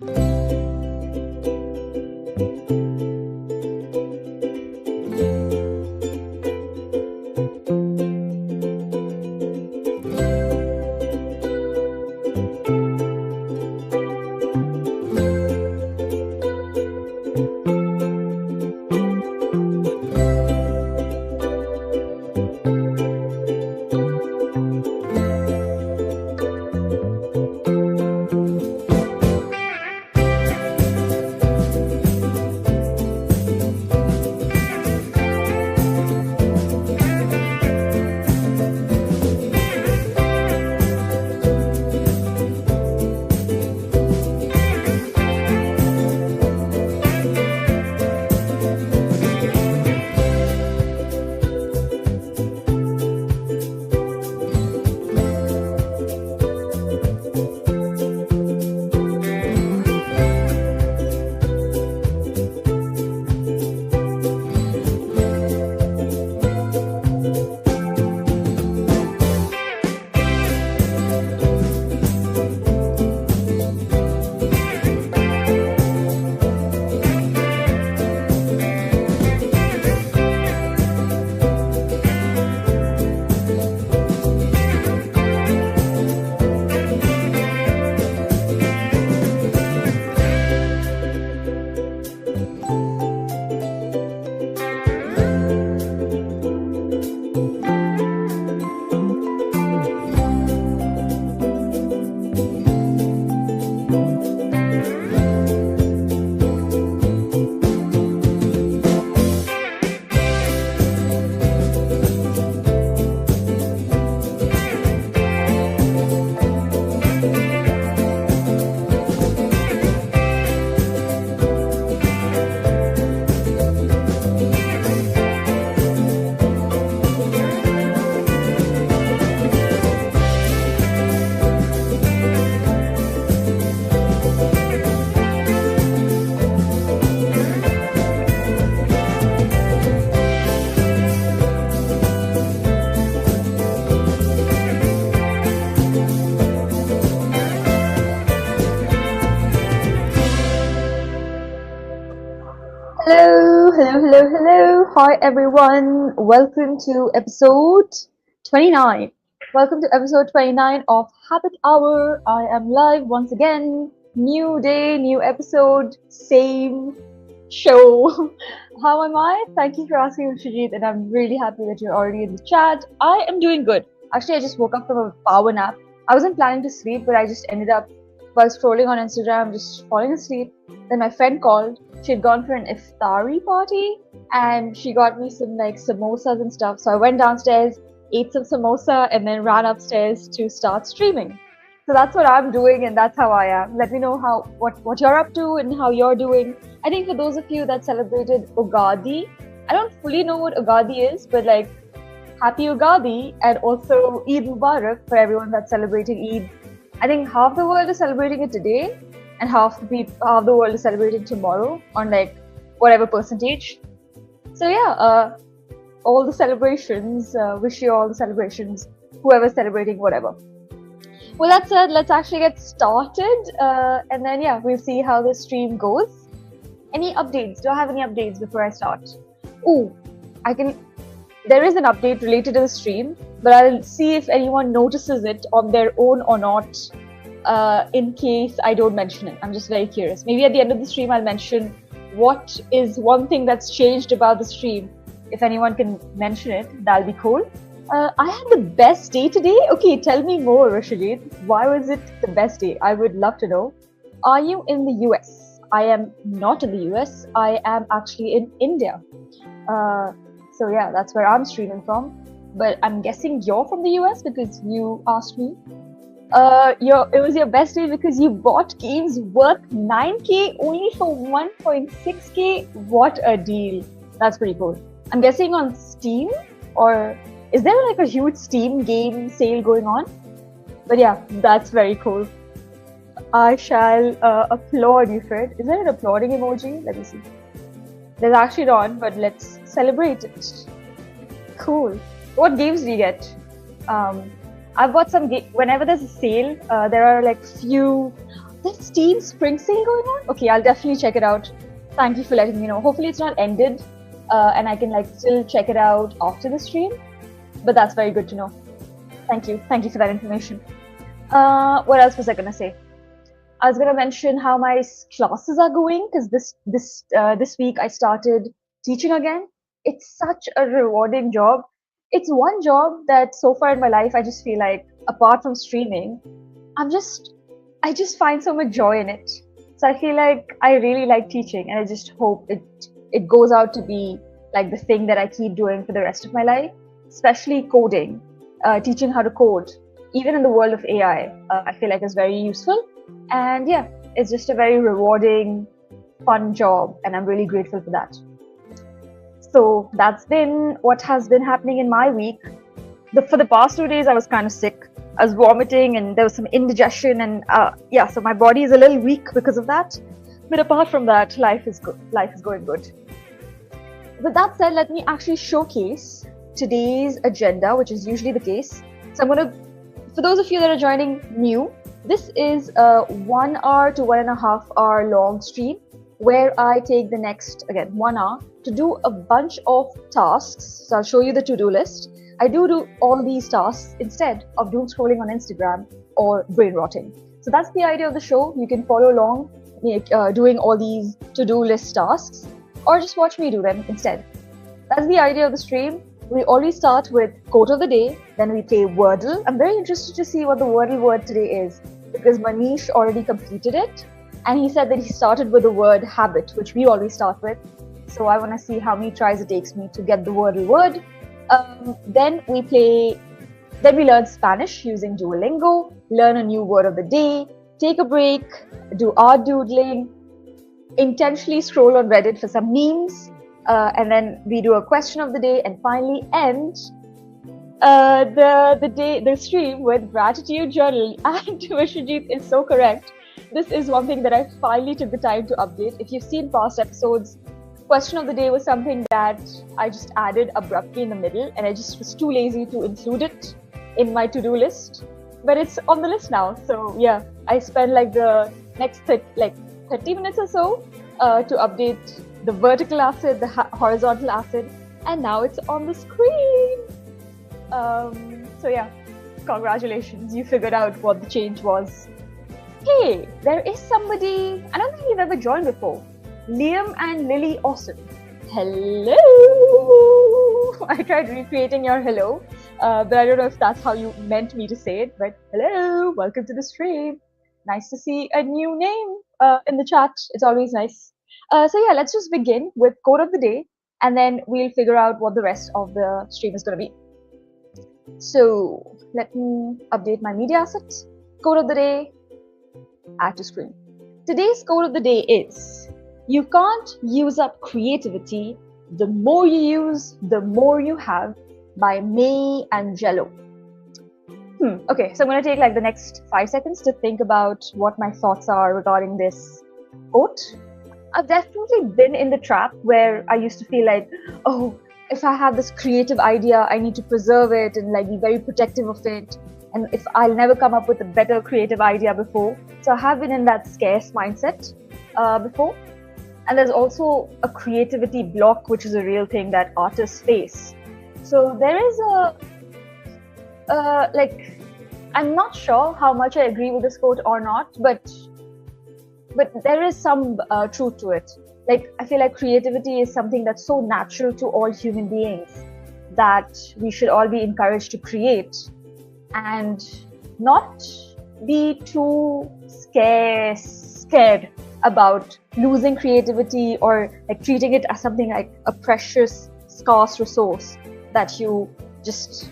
Hello. Hi, everyone. Welcome to episode 29. Welcome to episode 29 of Habit Hour. I am live once again. New day, new episode, same show. How am I? Thank you for asking, Shajit, and I'm really happy that you're already in the chat. I am doing good. Actually, I just woke up from a power nap. I wasn't planning to sleep, but I just ended up, while scrolling on Instagram, just falling asleep. Then my friend called. She had gone for an iftari party and she got me some like samosas and stuff. So I went downstairs, ate some samosa, and then ran upstairs to start streaming. So that's what I'm doing and that's how I am. Let me know what you're up to and how you're doing. I think for those of you that celebrated Ugadi, I don't fully know what Ugadi is, but like happy Ugadi and also Eid Mubarak for everyone that's celebrating Eid. I think half the world is celebrating it today and half the world is celebrating tomorrow on like whatever percentage. So yeah, all the celebrations, wish you all the celebrations, whoever's celebrating whatever. Well, that said, let's actually get started and then yeah, we'll see how the stream goes. Any updates? Do I have any updates before I start? There is an update related to the stream, but I'll see if anyone notices it on their own or not. In case I don't mention it. I'm just very curious. Maybe at the end of the stream I'll mention what is one thing that's changed about the stream. If anyone can mention it, that'll be cool. I had the best day today. Okay, tell me more, Rashid. Why was it the best day? I would love to know. Are you in the US? I am not in the US. I am actually in India. So yeah, that's where I'm streaming from. But I'm guessing you're from the US because you asked me. It was your best day because you bought games worth 9k only for 1.6k. What a deal. That's pretty cool. I'm guessing on Steam, or is there like a huge Steam game sale going on? But yeah, that's very cool. I shall applaud you for it. Is there an applauding emoji? Let me see. There's actually not, but let's celebrate it. Cool. What games do you get? I've got some whenever there's a sale, there are like few this Team Spring Sale going on? Okay, I'll definitely check it out. Thank you for letting me know. Hopefully it's not ended and I can like still check it out after the stream. But that's very good to know. Thank you. Thank you for that information. What else was I gonna say? I was gonna mention how my classes are going because this week I started teaching again. It's such a rewarding job. It's one job that so far in my life I just feel like, apart from streaming, I just find so much joy in it. So I feel like I really like teaching, and I just hope it goes out to be like the thing that I keep doing for the rest of my life, especially coding, teaching how to code, even in the world of AI. I feel like is very useful, and yeah, it's just a very rewarding, fun job, and I'm really grateful for that. So that's been what has been happening in my week. For the past 2 days, I was kind of sick. I was vomiting and there was some indigestion, and yeah, so my body is a little weak because of that. But apart from that, life is good. Life is going good. With that said, let me actually showcase today's agenda, which is usually the case. So I'm going to, for those of you that are joining new, this is a 1 hour to 1.5 hour long stream where I take the next, again, 1 hour to do a bunch of tasks. So I'll show you the to-do list. I do all these tasks instead of doom scrolling on Instagram or brain rotting. So that's the idea of the show. You can follow along doing all these to-do list tasks, or just watch me do them instead. That's the idea of the stream. We always start with quote of the day, then we play Wordle. I'm very interested to see what the Wordle word today is, because Manish already completed it, and he said that he started with the word habit, which we always start with. So I want to see how many tries it takes me to get the Wordle word. Then we learn Spanish using Duolingo, learn a new word of the day, take a break, do art doodling, intentionally scroll on Reddit for some memes, and then we do a question of the day, and finally end the stream with gratitude journal. And Vishwajit is so correct. This is one thing that I finally took the time to update. If you've seen past episodes, question of the day was something that I just added abruptly in the middle, and I just was too lazy to include it in my to-do list. But it's on the list now. So yeah, I spent like the next 30 minutes or so to update the vertical acid, the horizontal acid, and now it's on the screen. So yeah, congratulations, you figured out what the change was. Hey, there is somebody, I don't think you've ever joined before. Liam and Lily Awesome. Hello! I tried recreating your hello, but I don't know if that's how you meant me to say it, but hello, welcome to the stream. Nice to see a new name in the chat. It's always nice. So yeah, let's just begin with quote of the day, and then we'll figure out what the rest of the stream is going to be. So let me update my media assets. Quote of the day, add to screen. Today's quote of the day is, you can't use up creativity. The more you use, the more you have, by May Angelou. Okay, so I'm going to take like the next 5 seconds to think about what my thoughts are regarding this quote. I've definitely been in the trap where I used to feel like, oh, if I have this creative idea, I need to preserve it and like be very protective of it. And if I'll never come up with a better creative idea before. So I have been in that scarce mindset before. And there's also a creativity block, which is a real thing that artists face. So there is I'm not sure how much I agree with this quote or not, but there is some truth to it. Like, I feel like creativity is something that's so natural to all human beings that we should all be encouraged to create and not be too scared about losing creativity or like treating it as something like a precious, scarce resource that you just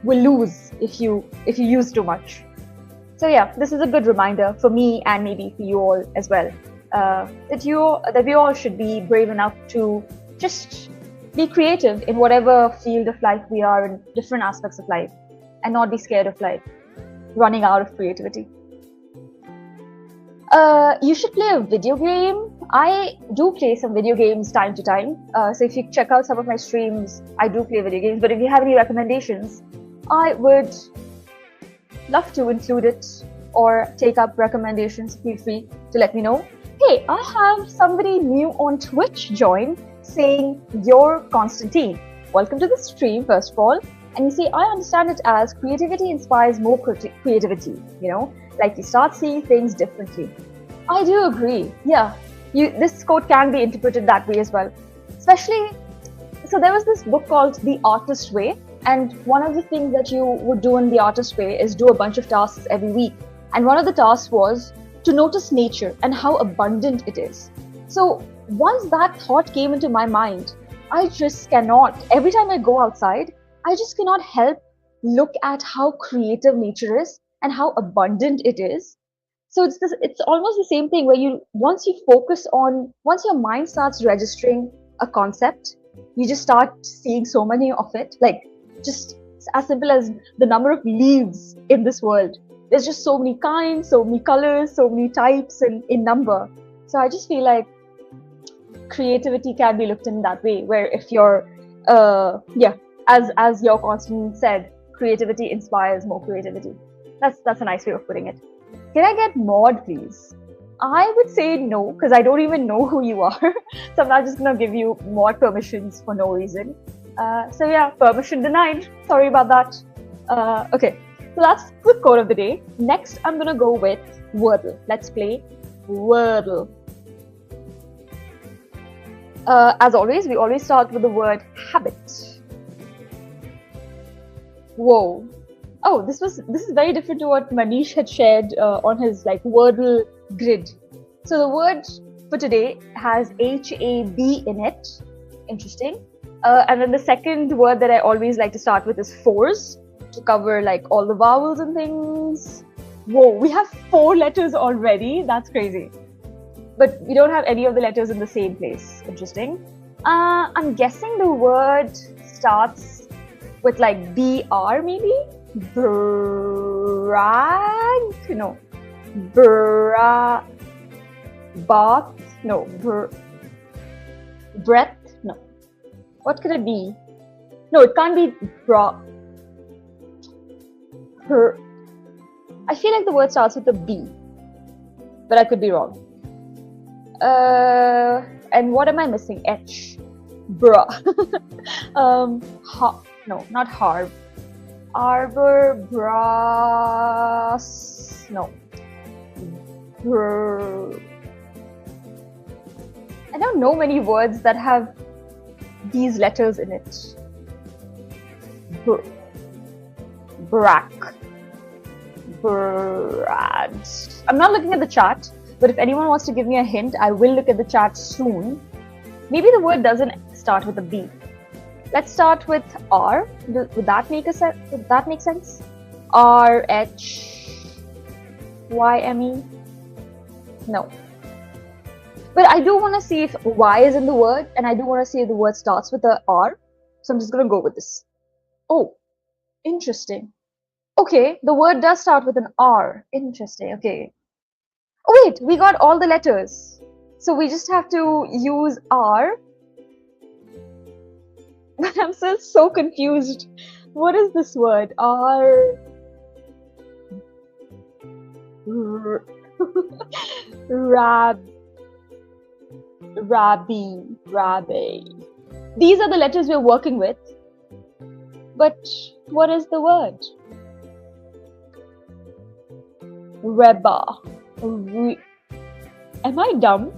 will lose if you use too much. So yeah, this is a good reminder for me and maybe for you all as well, that we all should be brave enough to just be creative in whatever field of life we are in, different aspects of life, and not be scared of like running out of creativity. You should play a video game. I do play some video games time to time. So if you check out some of my streams, I do play video games. But if you have any recommendations, I would love to include it or take up recommendations, feel free to let me know. Hey, I have somebody new on Twitch join saying, "You're Constantine. Welcome to the stream, first of all." And you see, I understand it as creativity inspires more creativity, like you start seeing things differently. I do agree. Yeah, this quote can be interpreted that way as well. Especially, so there was this book called The Artist Way. And one of the things that you would do in The Artist Way is do a bunch of tasks every week. And one of the tasks was to notice nature and how abundant it is. So once that thought came into my mind, I just cannot, every time I go outside, I just cannot help look at how creative nature is and how abundant it is. So it's almost the same thing where once your mind starts registering a concept, you just start seeing so many of it, like just as simple as the number of leaves in this world. There's just so many kinds, so many colors, so many types in number. So I just feel like creativity can be looked in that way, where if you're, as your constant said, creativity inspires more creativity. That's a nice way of putting it. Can I get mod, please? I would say no, because I don't even know who you are. So I'm not just going to give you mod permissions for no reason. So yeah, permission denied. Sorry about that. Okay, so that's the quote of the day. Next, I'm going to go with Wordle. Let's play Wordle. As always, we always start with the word habit. Whoa. Oh, this is very different to what Manish had shared on his Wordle grid. So the word for today has HAB in it. Interesting. And then the second word that I always like to start with is fours to cover all the vowels and things. Whoa, we have 4 letters already. That's crazy. But we don't have any of the letters in the same place. Interesting. I'm guessing the word starts with BR maybe? Brag? No. Bath? No. Breath? No. What could it be? No, it can't be I feel like the word starts with a B, but I could be wrong. And what am I missing? H. Bruh. No, not harb. Arbor, brass. No. I don't know many words that have these letters in it. Brack. Brad. I'm not looking at the chat, but if anyone wants to give me a hint, I will look at the chat soon. Maybe the word doesn't start with a B. Let's start with R. Would that make sense? R H Y M E? No. But I do want to see if Y is in the word, and I do want to see if the word starts with a R. So I'm just going to go with this. Oh, interesting. Okay, the word does start with an R. Interesting. Okay. Oh wait, we got all the letters. So we just have to use R. But I'm still so confused. What is this word? R. Rabbi. These are the letters we're working with. But what is the word? Reba. Am I dumb?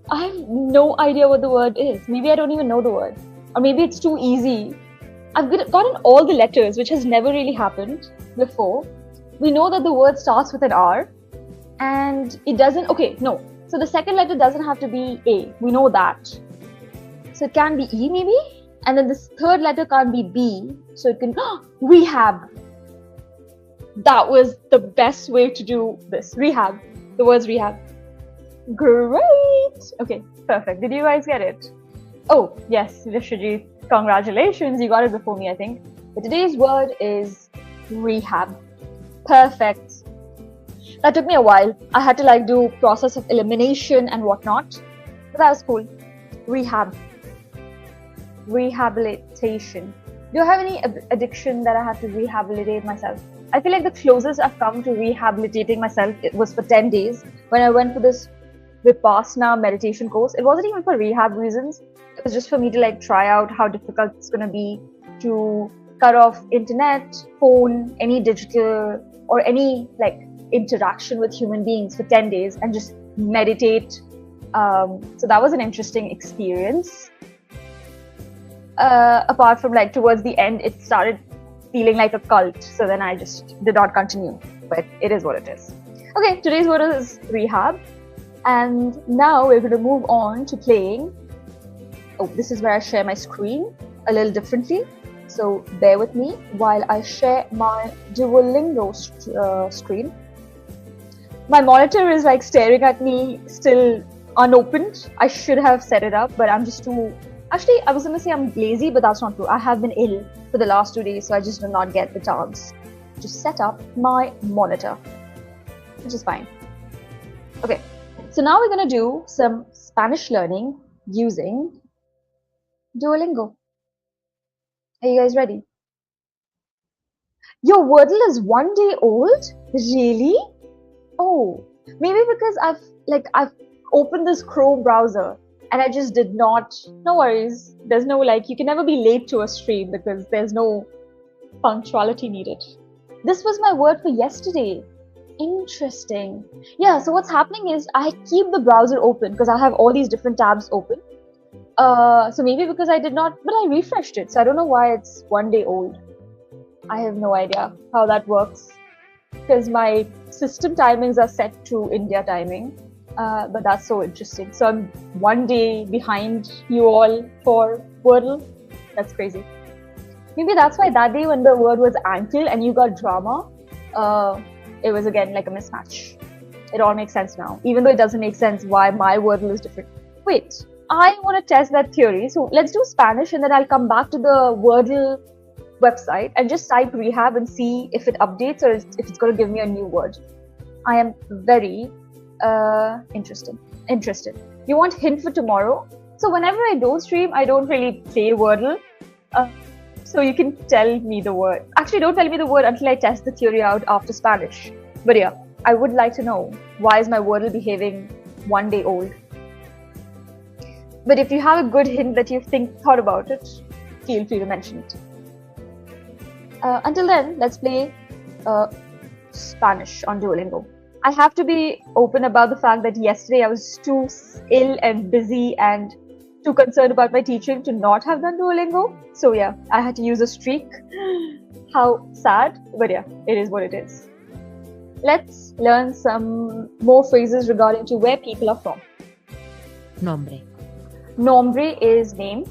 I have no idea what the word is. Maybe I don't even know the word. Or maybe it's too easy. I've gotten all the letters, which has never really happened before. We know that the word starts with an R. And it doesn't... Okay, no. So the second letter doesn't have to be A. We know that. So it can be E maybe? And then this third letter can't be B. So it can... Rehab. That was the best way to do this. Rehab. The word's rehab. Great! Okay, perfect. Did you guys get it? Oh, yes, Vishwajit. Congratulations. You got it before me, I think. But today's word is rehab. Perfect. That took me a while. I had to do process of elimination and whatnot. But that was cool. Rehab. Rehabilitation. Do I have any addiction that I have to rehabilitate myself? I feel like the closest I've come to rehabilitating myself, it was for 10 days when I went for this Vipassana meditation course. It wasn't even for rehab reasons. It was just for me to like try out how difficult it's going to be to cut off internet, phone, any digital or any like interaction with human beings for 10 days and just meditate. So that was an interesting experience. Apart from like towards the end, it started feeling like a cult. So then I just did not continue, but it is what it is. Okay, today's word is rehab. And now we're going to move on to playing. Oh, this is where I share my screen a little differently. So bear with me while I share my Duolingo screen. My monitor is like staring at me still unopened. I should have set it up, but I'm just too... Actually, I was going to say I'm lazy, but that's not true. I have been ill for the last 2 days, so I just did not get the chance to set up my monitor, which is fine. Okay, so now we're going to do some Spanish learning using Duolingo. Are you guys ready? Your Wordle is 1 day old? Really? Oh, maybe because I've opened this Chrome browser and I just did not. No worries. There's no like, you can never be late to a stream because there's no punctuality needed. This was my word for yesterday. Interesting. Yeah, so what's happening is I keep the browser open because I have all these different tabs open. So maybe because I did not, but I refreshed it. So I don't know why it's 1 day old. I have no idea how that works because my system timings are set to India timing. But that's so interesting. So I'm 1 day behind you all for Wordle. That's crazy. Maybe that's why that day when the word was ankle and you got drama, it was again like a mismatch. It all makes sense now, even though it doesn't make sense why my Wordle is different. Wait, I want to test that theory. So let's do Spanish and then I'll come back to the Wordle website and just type rehab and see if it updates or if it's going to give me a new word. I am very interested. You want hint for tomorrow? So whenever I don't stream, I don't really play Wordle. So you can tell me the word. Actually, don't tell me the word until I test the theory out after Spanish. But yeah, I would like to know, why is my Wordle behaving 1 day old? But if you have a good hint that you've thought about it, feel free to mention it. Until then, let's play Spanish on Duolingo. I have to be open about the fact that yesterday I was too ill and busy and too concerned about my teaching to not have done Duolingo. So yeah, I had to use a streak. How sad, but yeah, it is what it is. Let's learn some more phrases regarding to where people are from. Nombre. Nombre is name.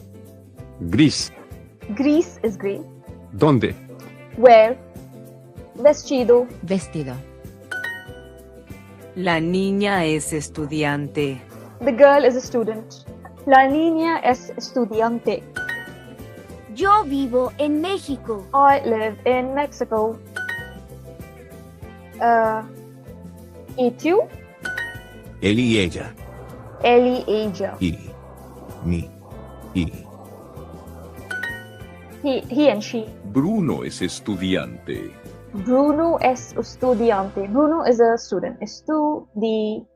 Gris. Gris is grey. ¿Dónde? Where? Vestido. Vestido. La niña es estudiante. The girl is a student. La niña es estudiante. Yo vivo en México. I live in Mexico. ¿Y tú? Él y ella. Él y ella. Y. Mi. Y. He and she. Bruno es estudiante. Bruno es estudiante. Bruno is a student. Estudiante.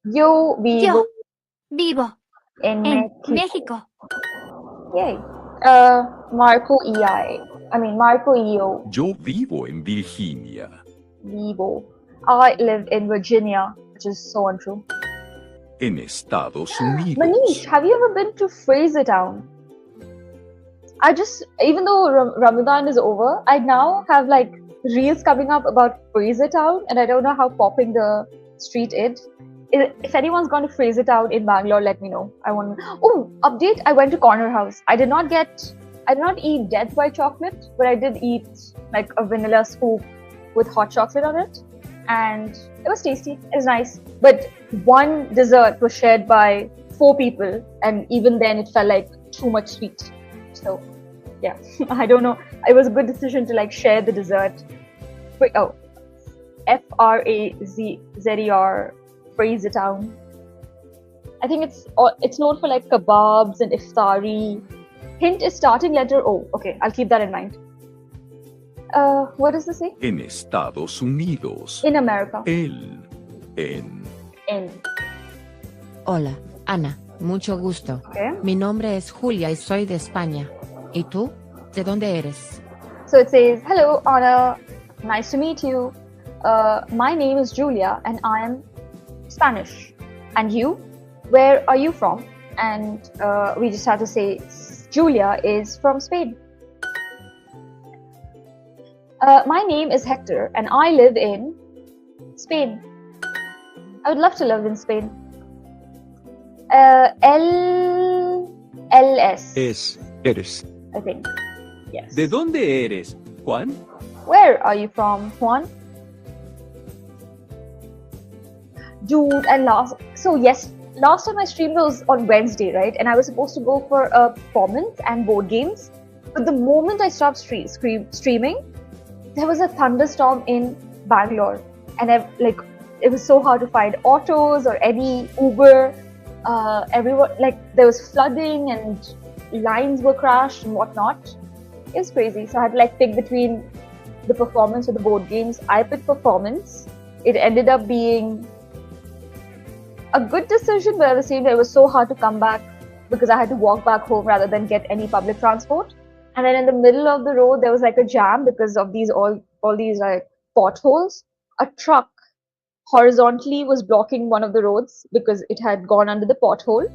Yo vivo Vivo en en México. México. Yay. Marco y I. Marco y yo Yo vivo en Virginia. vivo. I live in Virginia, which is so untrue. En Estados Unidos. Manish, have you ever been to Frasertown? Even though Ramadan is over, I now have like reels coming up about Frasertown and I don't know how popping the street is. If anyone's gone to Frasertown in Bangalore, let me know. Oh, update, I went to Corner House. I did not eat Death by Chocolate, but I did eat like a vanilla scoop with hot chocolate on it. And it was tasty, it was nice. But one dessert was shared by 4 people and even then it felt like too much sweet. So yeah, I don't know. It was a good decision to like share the dessert. Wait, oh, Fraser, Frasertown. I think it's known for like kebabs and iftari Hint is starting letter O. Okay, I'll keep that in mind. What does this say? En Estados Unidos. In America. Él. En. In. Hola, Ana. Mucho gusto. Okay. Mi nombre es Julia y soy de España. ¿Y tú? ¿De dónde eres? So it says, hello, Anna. Nice to meet you. My name is Julia and I am Spanish. And you? Where are you from? And we just have to say Julia is from Spain. My name is Hector and I live in Spain. I would love to live in Spain. LS. Eres. I think. Yes. ¿De dónde eres, Juan? Where are you from, Juan? Dude, and last time I streamed was on Wednesday, right? And I was supposed to go for a performance and board games. But the moment I stopped streaming, there was a thunderstorm in Bangalore. And it was so hard to find autos or any Uber. Everyone, there was flooding and lines were crashed and whatnot. It was crazy. So I had to pick between the performance or the board games. I picked performance. It ended up being a good decision, but at the same time, it was so hard to come back because I had to walk back home rather than get any public transport. And then in the middle of the road, there was a jam because of these all these potholes. A truck horizontally was blocking one of the roads because it had gone under the pothole.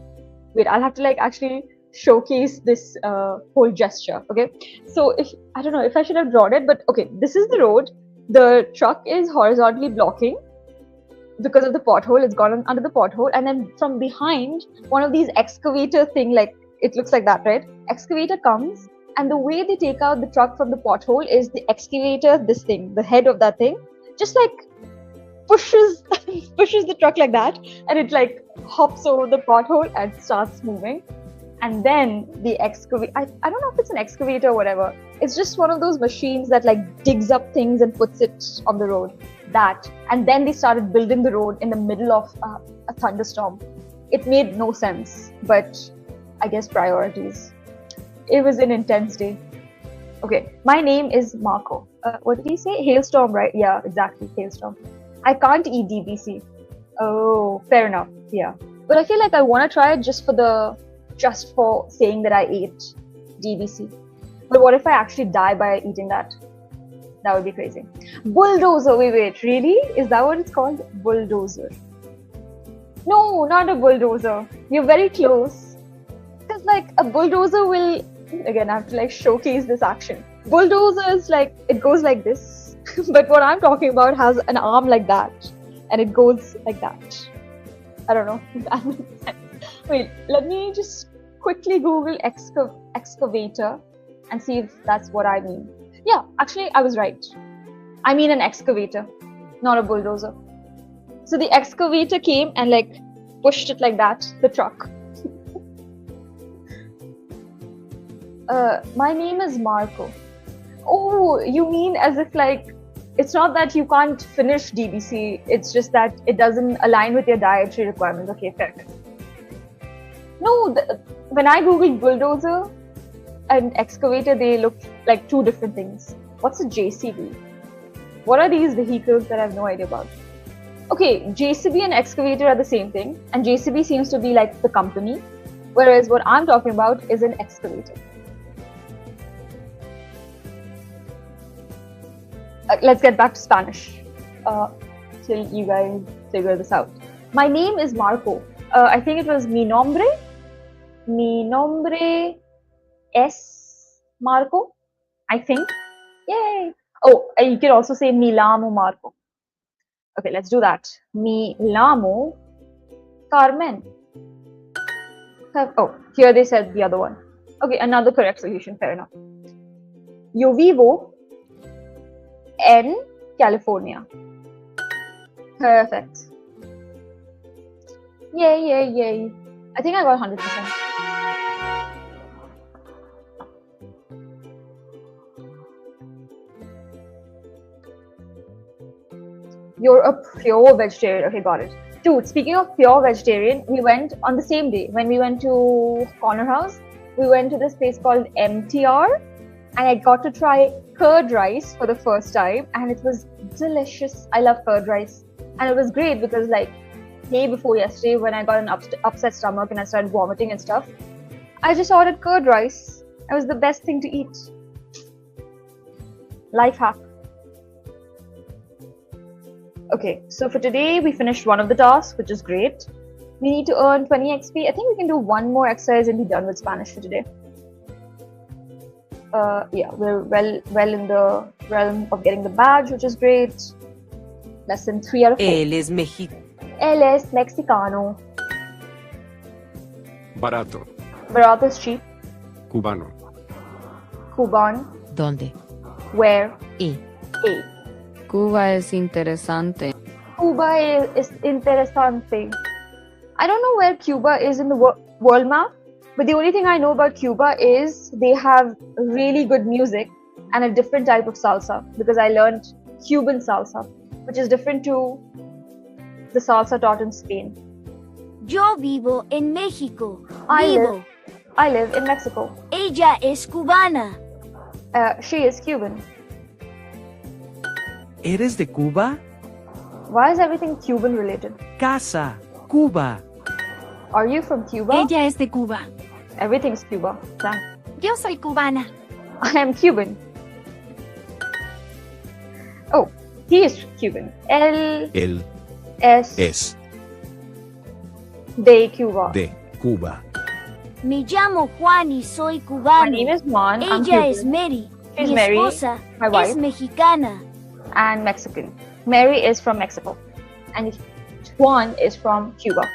Wait, I'll have to actually showcase this whole gesture. Okay, so I don't know if I should have drawn it, but okay, this is the road. The truck is horizontally blocking because of the pothole. It's gone under the pothole, and then from behind, one of these excavator thing, it looks like that, right? Excavator comes, and the way they take out the truck from the pothole is the excavator, this thing, the head of that thing, just pushes the truck like that, and it hops over the pothole and starts moving. And then the excavator, I don't know if it's an excavator or whatever. It's just one of those machines that digs up things and puts it on the road. That. And then they started building the road in the middle of a thunderstorm. It made no sense, but I guess priorities. It was an intense day. Okay, my name is Marco. What did he say? Hailstorm, right? Yeah, exactly, hailstorm. I can't eat DBC. Oh, fair enough. Yeah. But I feel like I want to try it just for saying that I ate DBC. But what if I actually die by eating that? That would be crazy. Bulldozer. Wait. Really? Is that what it's called? Bulldozer. No, not a bulldozer. You're very close. Because a bulldozer will... Again, I have to showcase this action. Bulldozer is it goes like this. But what I'm talking about has an arm like that. And it goes like that. I don't know if that makes sense. Wait, let me just quickly Google excavator and see if that's what I mean. Yeah, actually, I was right. I mean an excavator, not a bulldozer. So the excavator came and pushed it like that, the truck. My name is Marco. Oh, you mean as if it's not that you can't finish DBC, it's just that it doesn't align with your dietary requirements. Okay, fair. No, when I googled bulldozer and excavator, they look like two different things. What's a JCB? What are these vehicles that I have no idea about? Okay, JCB and excavator are the same thing, and JCB seems to be the company, whereas what I'm talking about is an excavator. Let's get back to Spanish till you guys figure this out. My name is Marco. I think it was mi nombre es Marco, I think. Yay! Oh, and you can also say mi llamo Marco. Okay, let's do that. Mi llamo Carmen. Oh, here they said the other one. Okay, another correct solution, fair enough. Yo vivo en California. Perfect. Yay. I think I got 100%. You're a pure vegetarian. Okay, got it. Dude, speaking of pure vegetarian, we went on the same day when we went to Corner House. we went to this place called MTR, and I got to try curd rice for the first time, and it was delicious. I love curd rice, and it was great because like day before yesterday when I got an upset stomach and I started vomiting and stuff, I just ordered curd rice. It was the best thing to eat. Life hack. Okay, so for today we finished one of the tasks, which is great. We need to earn 20 XP. I think we can do one more exercise and be done with Spanish for today. Yeah, we're well in the realm of getting the badge, which is great. Lesson 3 out of 4. Él es mexicano. Él es mexicano. Barato. Barato is cheap. Cubano. Cuban. ¿Dónde? Where? Y. A. Cuba es interesante. Cuba is interesante. I don't know where Cuba is in the world map, but the only thing I know about Cuba is they have really good music and a different type of salsa, because I learned Cuban salsa, which is different to the salsa taught in Spain. Yo vivo en México. I live in Mexico. Ella es cubana. She is Cuban. ¿Eres de Cuba? Why is everything Cuban related? Casa, Cuba. Are you from Cuba? Ella es de Cuba. Everything's Cuba. Damn. Yo soy cubana. I am Cuban. Oh, he is Cuban. Él Él es es de Cuba. de Cuba. Me llamo Juan y soy My cubano. name is Juan. I'm Ella es Cuban Mary. She's Mi Mary, esposa my wife. es mexicana. and Mexican. Mary is from Mexico. And Juan is from Cuba.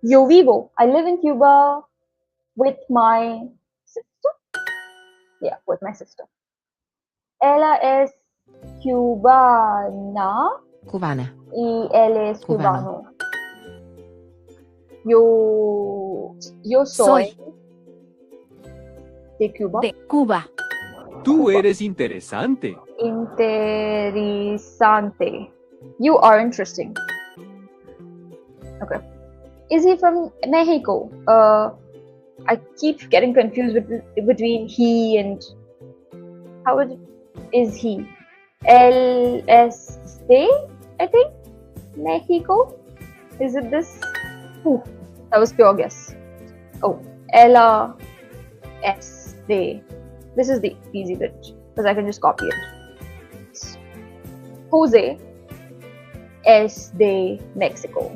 Yo vivo. I live in Cuba with my sister. Yeah, with my sister. Ella es cubana Cubana. y él es Cubano. cubano. Yo soy de Cuba. De Cuba. Tú eres interesante. Interesante. You are interesting. Okay. Is he from Mexico? I keep getting confused between he and how is he? El este, I think? Mexico? Is it this? Ooh, that was pure guess. Oh, Ella este. This is the easy bit because I can just copy it. Jose es de Mexico.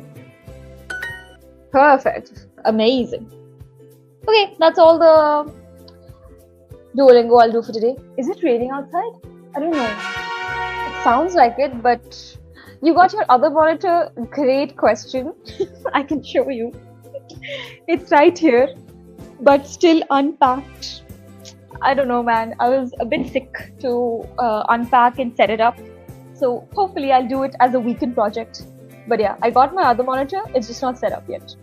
Perfect. Amazing. Okay, that's all the Duolingo I'll do for today. Is it raining outside? I don't know. It sounds like it, but you got your other monitor. Great question. I can show you. It's right here, but still unpacked. I don't know, man. I was a bit sick to unpack and set it up. So hopefully I'll do it as a weekend project. But yeah, I got my other monitor. It's just not set up yet.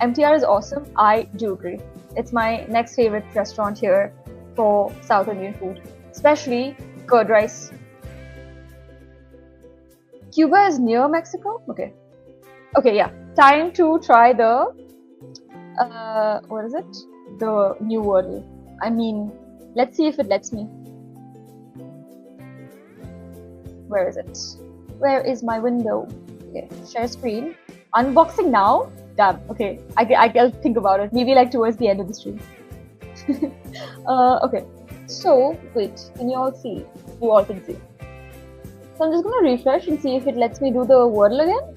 MTR is awesome. I do agree. It's my next favorite restaurant here for South Indian food, especially curd rice. Cuba is near Mexico? Okay. Okay, yeah. Time to try the, what is it? The new Wordle. I mean, let's see if it lets me. Where is it? Where is my window? Okay, share screen. Unboxing now? Damn, okay. I'll think about it. Maybe like towards the end of the stream. Okay. So, wait, can you all see? You all can see. So I'm just gonna refresh and see if it lets me do the Wordle again.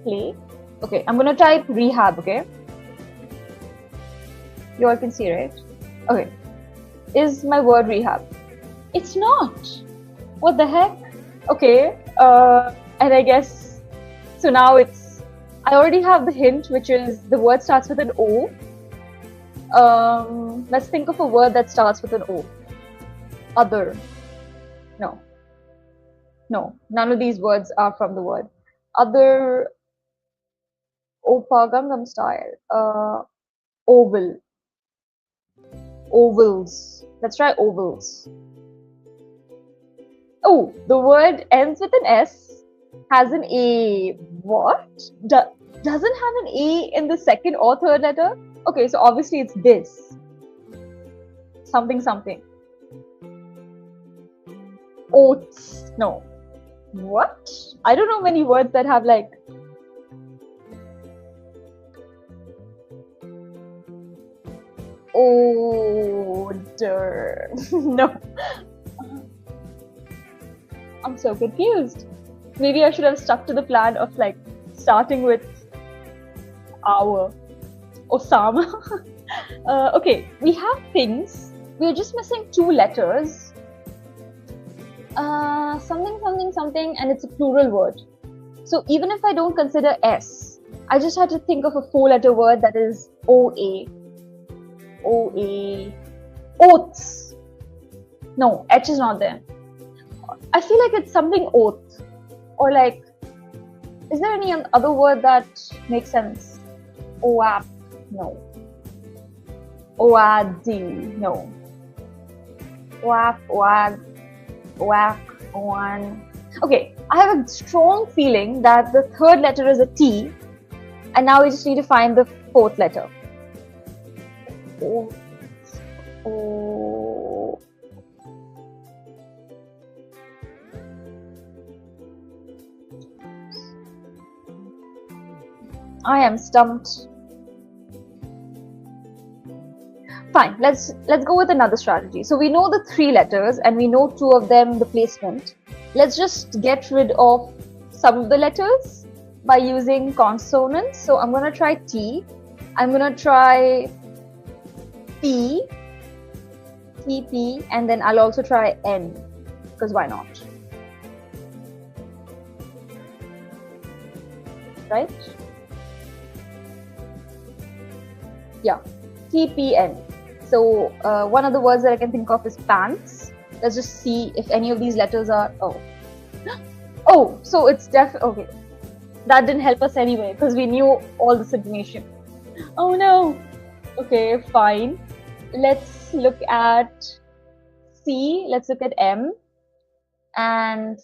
Play. Okay, I'm gonna type rehab, okay? You all can see, right? Okay. Is my word rehab? It's not. What the heck? Okay. And I guess so now it's. I already have the hint, which is the word starts with an O. Let's think of a word that starts with an O. Other. No. No. None of these words are from the word. Other. Opa Gangnam Style. Oval. Ovals. Let's try ovals. Oh, the word ends with an S, has an A. What? doesn't have an A in the second or third letter. Okay, so obviously it's this. Something something. Oats. No. What? I don't know many words that have like odor. No. I'm so confused. Maybe I should have stuck to the plan of like starting with our Osama. Okay, we have things. We're just missing two letters. Something, something, something, and it's a plural word. So even if I don't consider S, I just had to think of a four-letter word that is OA. OA. Oaths. No, H is not there. I feel like it's something oath. Or like, is there any other word that makes sense? OAP. No. OAD. No. OAP, OAD, OAC, OAN. Okay, I have a strong feeling that the third letter is a T, and now we just need to find the fourth letter. O. O. I am stumped. Fine, let's go with another strategy. So we know the three letters and we know two of them, the placement. Let's just get rid of some of the letters by using consonants. So I'm going to try T. I'm going to try P, P, and then I'll also try N, because why not? Right? Yeah, TPN. So one of the words that I can think of is pants. Let's just see if any of these letters are, oh, so it's okay. That didn't help us anyway because we knew all this information. Oh no. Okay, fine. Let's look at C. Let's look at M. And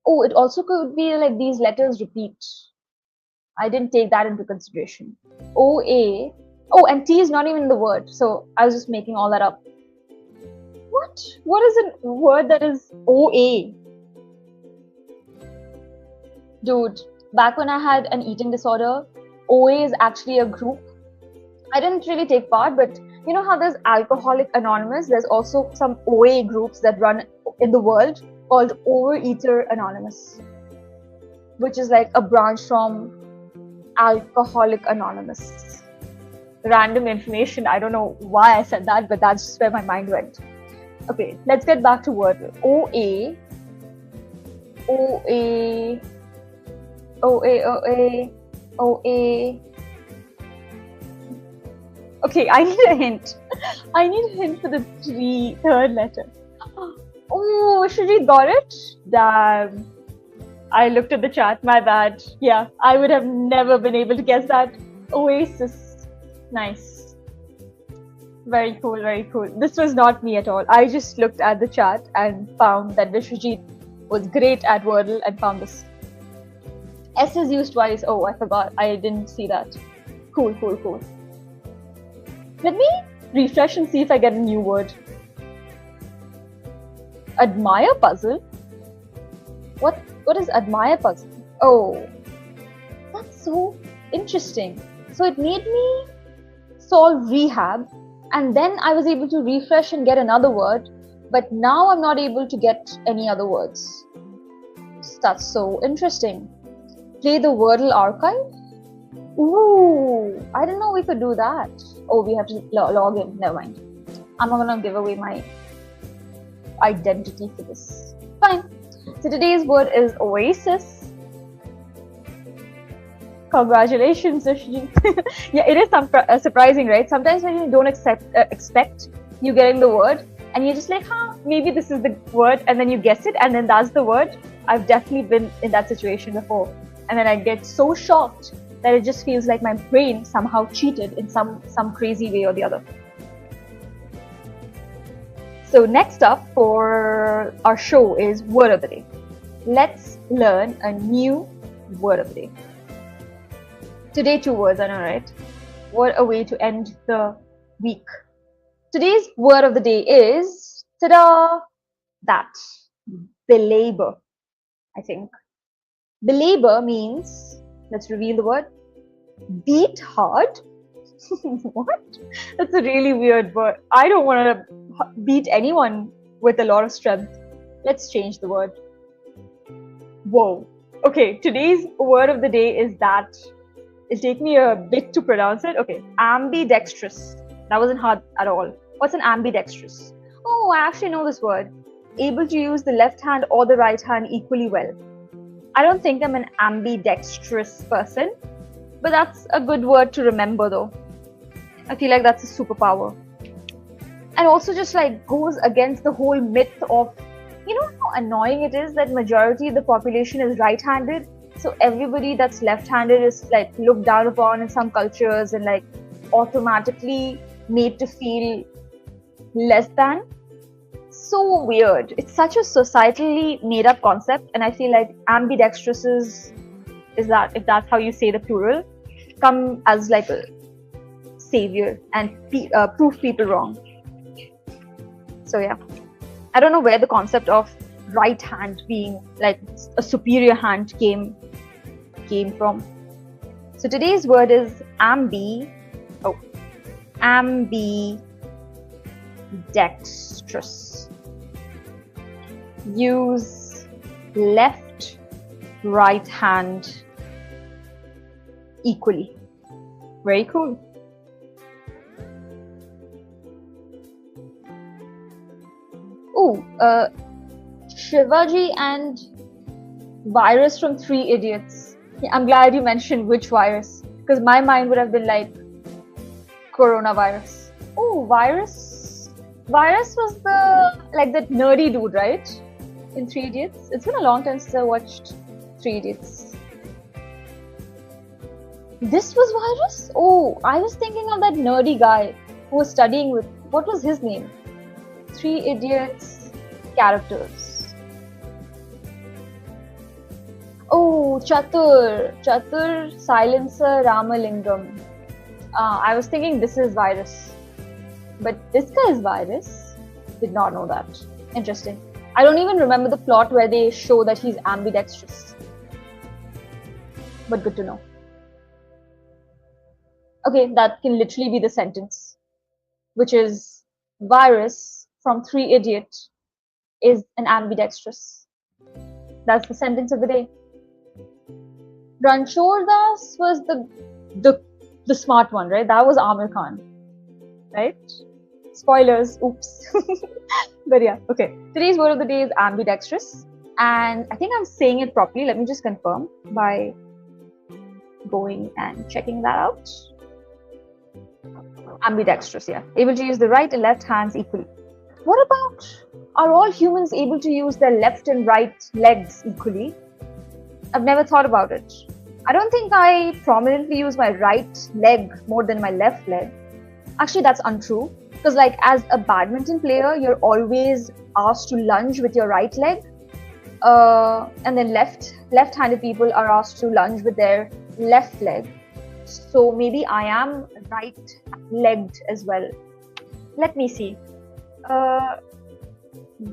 oh, it also could be like these letters repeat. I didn't take that into consideration. OA. Oh, and T is not even the word. So I was just making all that up. What? What is a word that is OA? Dude, back when I had an eating disorder, OA is actually a group. I didn't really take part, but you know how there's Alcoholic Anonymous? There's also some OA groups that run in the world called Overeater Anonymous, which is like a branch from Alcoholic Anonymous. Random information. I don't know why I said that, but that's just where my mind went. Okay, let's get back to Wordle. OA, OA, OA, OA, OA. Okay, I need a hint. I need a hint for the third letter. Oh, Shrijit got it? Damn. I looked at the chat, my bad. Yeah, I would have never been able to guess that. Oasis. Nice. Very cool, very cool. This was not me at all. I just looked at the chat and found that Vishwajit was great at Wordle and found this. S is used twice. Oh, I forgot. I didn't see that. Cool, cool, cool. Let me refresh and see if I get a new word. Admire puzzle? What is admire puzzle? Oh, that's so interesting. So it made me solve rehab, and then I was able to refresh and get another word, but now I'm not able to get any other words. That's so interesting. Play the Wordle archive? Ooh, I didn't know we could do that. Oh, we have to log in. Never mind. I'm not gonna give away my identity for this. Fine. So today's word is oasis. Congratulations, Vishwajit. Yeah, it is surprising, right? Sometimes when you don't expect you getting the word, and you're just like, maybe this is the word, and then you guess it, and then that's the word. I've definitely been in that situation before, and then I get so shocked that it just feels like my brain somehow cheated in some crazy way or the other. So next up for our show is Word of the Day. Let's learn a new word of the day. Today, 2 words, I know, right? What a way to end the week. Today's word of the day is, ta-da, that, belabor, I think. Belabor means, let's reveal the word, beat hard. What? That's a really weird word. I don't want to beat anyone with a lot of strength. Let's change the word. Whoa. Okay, today's word of the day is that. It'll take me a bit to pronounce it. Okay, ambidextrous. That wasn't hard at all. What's an ambidextrous? Oh, I actually know this word. Able to use the left hand or the right hand equally well. I don't think I'm an ambidextrous person, but that's a good word to remember though. I feel like that's a superpower. And also just like goes against the whole myth of, you know how annoying it is that majority of the population is right-handed? So everybody that's left-handed is like looked down upon in some cultures and like automatically made to feel less than. So weird. It's such a societally made up concept, and I feel like ambidextrous is that, if that's how you say the plural, come as like a savior and prove people wrong. So yeah, I don't know where the concept of right hand being like a superior hand came from. So today's word is ambidextrous. Use left, right hand equally. Very cool. Shivaji and virus from Three Idiots. Yeah, I'm glad you mentioned which virus, because my mind would have been like coronavirus. Oh, virus. Virus was that nerdy dude, right? In Three Idiots. It's been a long time since I watched Three Idiots. This was virus? Oh, I was thinking of that nerdy guy who was studying with, what was his name? Three Idiots characters. Oh, Chatur Silencer Ramalingam. I was thinking this is virus. But this guy is virus. Did not know that. Interesting. I don't even remember the plot where they show that he's ambidextrous. But good to know. Okay, that can literally be the sentence, which is virus from Three Idiot is an ambidextrous. That's the sentence of the day. Ranchor Das was the smart one, right? That was Amir Khan, right? Spoilers, oops. But yeah, okay. Today's word of the day is ambidextrous, and I think I'm saying it properly. Let me just confirm by going and checking that out. Ambidextrous, yeah. Able to use the right and left hands equally. What about, are all humans able to use their left and right legs equally? I've never thought about it. I don't think I prominently use my right leg more than my left leg. Actually, that's untrue. Because like as a badminton player, you're always asked to lunge with your right leg. And then left-handed people are asked to lunge with their left leg. So maybe I am right-legged as well. Let me see.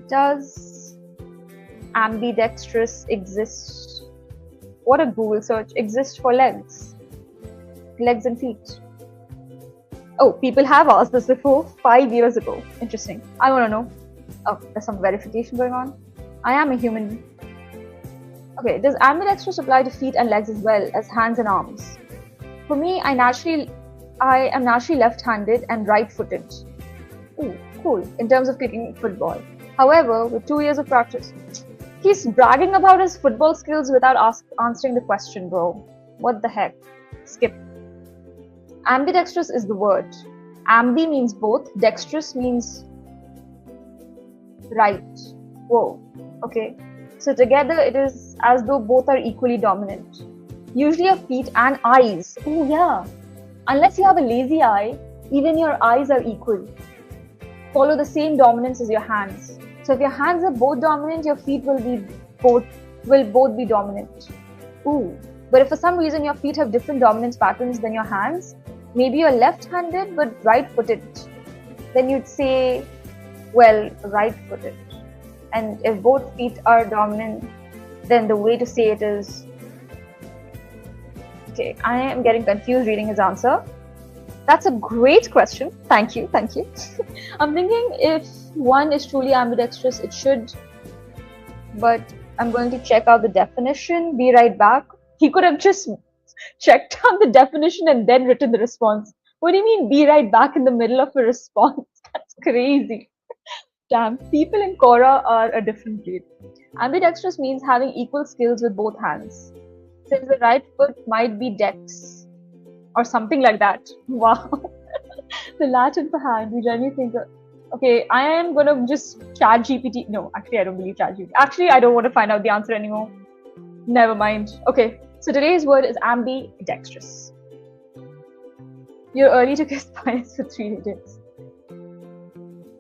Does ambidextrous exist? What a Google search. Exist for legs. Legs and feet. Oh, people have asked this before 5 years ago. Interesting. I want to know. Oh, there's some verification going on. I am a human. Okay, does ambidextrous apply to feet and legs as well as hands and arms? For me, I am naturally left-handed and right-footed. Ooh, cool. In terms of kicking football. However, with 2 years of practice, he's bragging about his football skills without answering the question, bro. What the heck? Skip. Ambidextrous is the word. Ambi means both. Dextrous means right. Whoa. Okay. So together it is as though both are equally dominant. Usually of feet and eyes. Oh yeah. Unless you have a lazy eye, even your eyes are equal. Follow the same dominance as your hands. So if your hands are both dominant, your feet will both be dominant. Ooh, But if for some reason your feet have different dominance patterns than your hands, maybe you're left-handed but right-footed, then you'd say, well, right-footed. And if both feet are dominant, then the way to say it is... Okay, I am getting confused reading his answer. That's a great question. Thank you. I'm thinking if one is truly ambidextrous, it should... But I'm going to check out the definition. Be right back. He could have just checked out the definition and then written the response. What do you mean, be right back in the middle of a response? That's crazy. Damn, people in Quora are a different breed. Ambidextrous means having equal skills with both hands. Since the right foot might be dex or something like that. Wow. The Latin for hand, we generally think of... Okay, I am going to just chat GPT. No, actually, I don't believe chat GPT. Actually, I don't want to find out the answer anymore. Never mind. Okay, so today's word is ambidextrous. You're early to get bias for 3 days.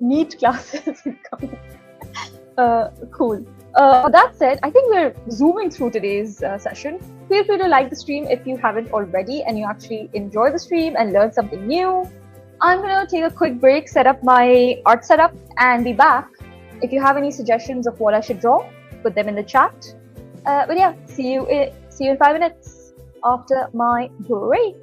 Neat classes incoming. Cool. That said, I think we're zooming through today's session. Feel free to like the stream if you haven't already and you actually enjoy the stream and learn something new. I'm going to take a quick break, set up my art setup, and be back. If you have any suggestions of what I should draw, put them in the chat. But yeah, see you in 5 minutes after my break.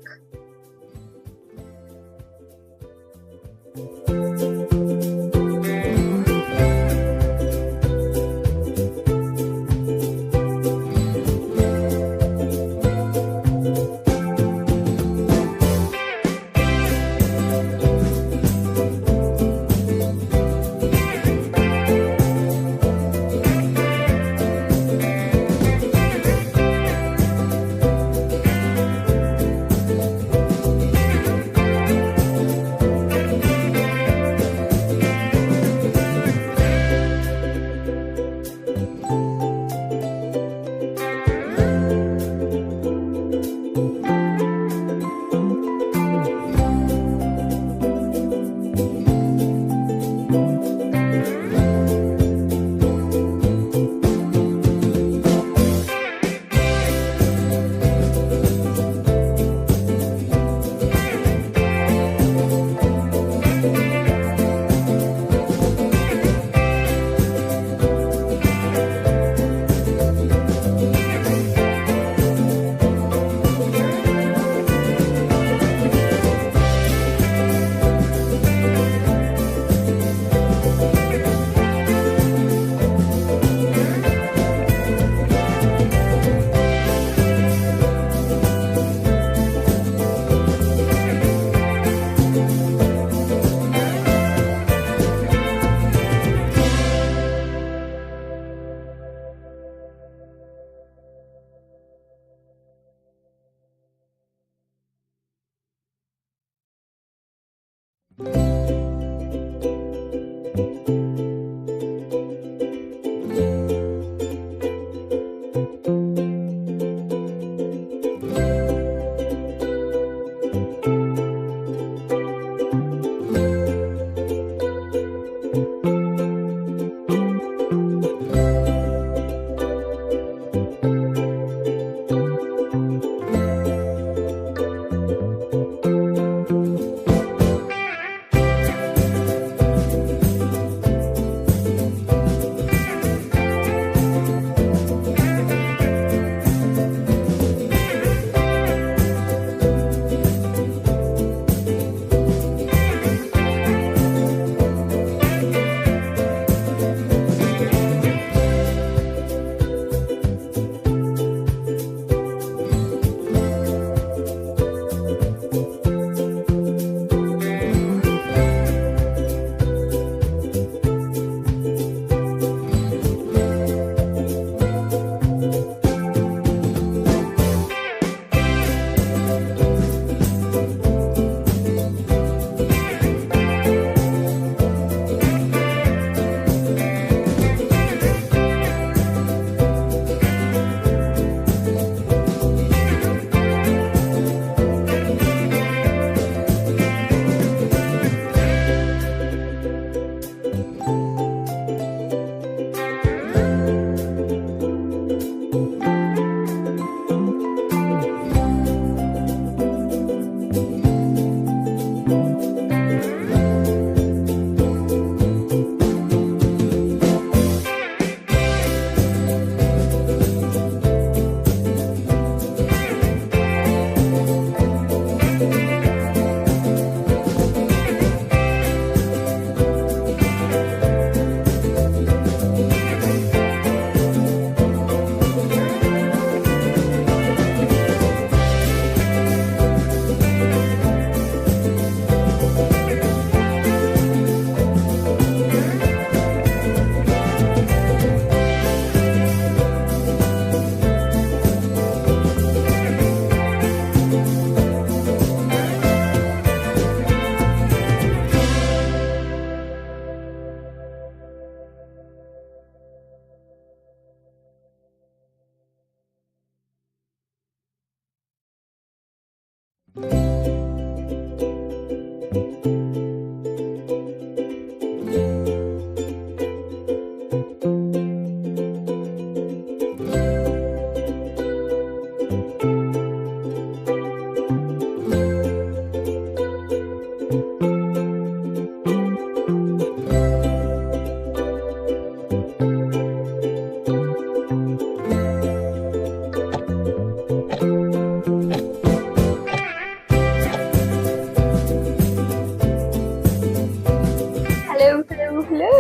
Hello, hello, hello.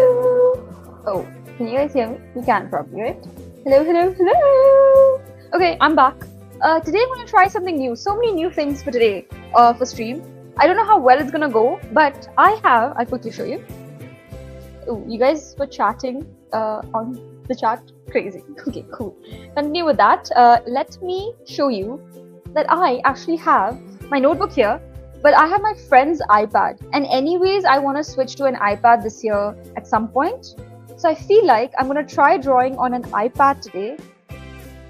Oh, can you guys hear me? You can probably, right? Hello, hello, hello. Okay, I'm back. Today I'm going to try something new. So many new things for today, for stream. I don't know how well it's going to go, but I'll quickly show you. Oh, you guys were chatting on the chat. Crazy. Okay, cool. Continue with that. Let me show you that I actually have my notebook here. But I have my friend's iPad, and anyways, I want to switch to an iPad this year at some point. So I feel like I'm going to try drawing on an iPad today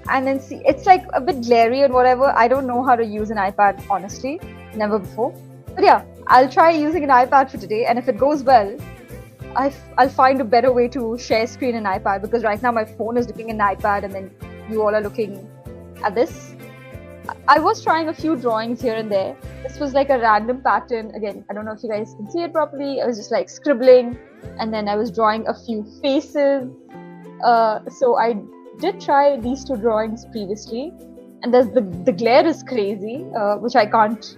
and then see. It's like a bit glary and whatever. I don't know how to use an iPad, honestly. Never before. But yeah, I'll try using an iPad for today, and if it goes well, I'll find a better way to share screen an iPad, because right now my phone is looking at an iPad and then you all are looking at this. I was trying a few drawings here and there. This was like a random pattern. Again, I don't know if you guys can see it properly. I was just like scribbling, and then I was drawing a few faces. So I did try these two drawings previously, and there's the glare is crazy, which I can't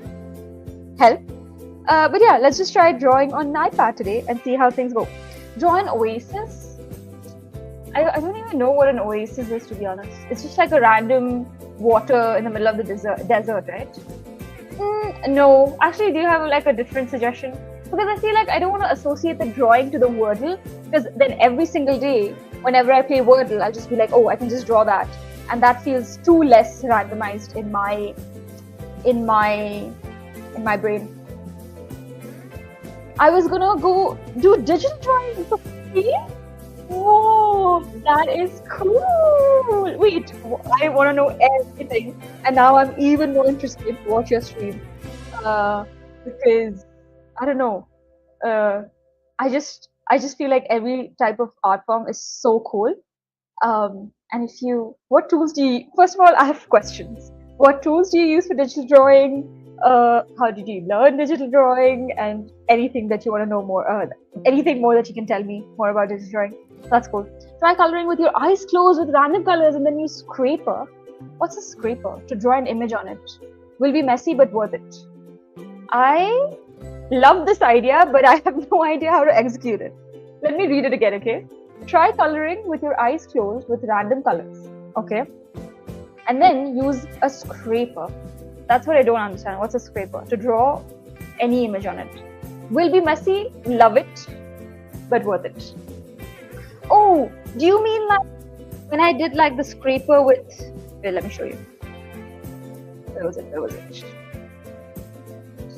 help. But yeah, let's just try drawing on an iPad today and see how things go. Draw an oasis. I don't even know what an oasis is, to be honest. It's just like a random water in the middle of the desert, right? No, actually, do you have like a different suggestion? Because I feel like I don't want to associate the drawing to the Wordle, because then every single day, whenever I play Wordle, I'll just be like, oh, I can just draw that, and that feels too less randomized in my brain. I was gonna go do digital drawing for free. Whoa, that is cool! Wait, I want to know everything, and now I'm even more interested to watch your stream, because I don't know. I just feel like every type of art form is so cool. And what tools do you? First of all, I have questions. What tools do you use for digital drawing? How did you learn digital drawing? And anything that you want to know more, anything more that you can tell me more about digital drawing. That's cool. Try coloring with your eyes closed with random colors and then use scraper. What's a scraper? To draw an image on it. Will be messy but worth it. I love this idea, but I have no idea how to execute it. Let me read it again, okay? Try coloring with your eyes closed with random colors, okay? And then use a scraper. That's what I don't understand. What's a scraper? To draw any image on it. Will be messy, love it, but worth it. Oh, do you mean like when I did like the scraper with... Wait, let me show you. Where was it?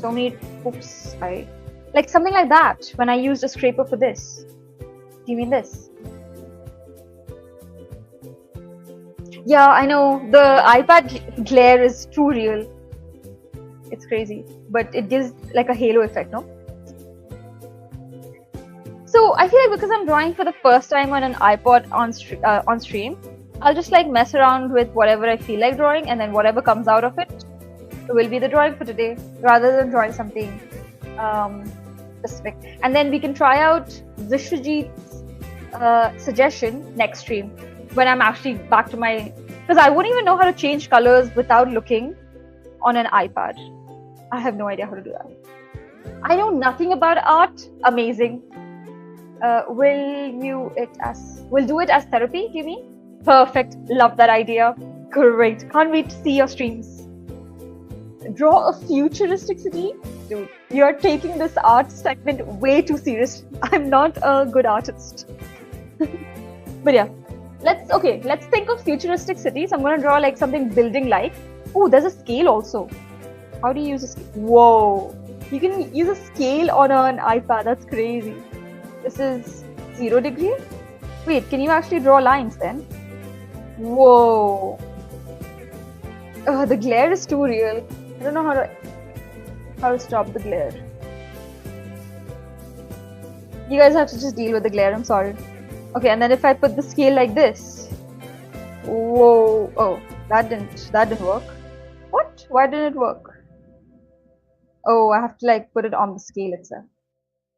So many... Oops, like something like that when I used a scraper for this. Do you mean this? Yeah, I know. The iPad glare is too real. It's crazy. But it gives like a halo effect, no? So I feel like because I'm drawing for the first time on an iPod on stream, I'll just like mess around with whatever I feel like drawing, and then whatever comes out of it will be the drawing for today, rather than drawing something specific. And then we can try out Vishwajit's suggestion next stream when I'm actually back to my... Because I wouldn't even know how to change colors without looking on an iPad. I have no idea how to do that. I know nothing about art. Amazing. Will do it as therapy, do you mean? Perfect. Love that idea. Great. Can't wait to see your streams. Draw a futuristic city? Dude, you're taking this art segment way too seriously. I'm not a good artist. But yeah. Let's think of futuristic cities. I'm gonna draw like something building like. Oh, there's a scale also. How do you use a scale? Whoa. You can use a scale on an iPad. That's crazy. This is 0 degree. Wait, can you actually draw lines then? Whoa. The glare is too real. I don't know how to how to stop the glare. You guys have to just deal with the glare, I'm sorry. Okay, and then if I put the scale like this. Whoa, oh, that didn't work. What? Why didn't it work? Oh, I have to like put it on the scale itself.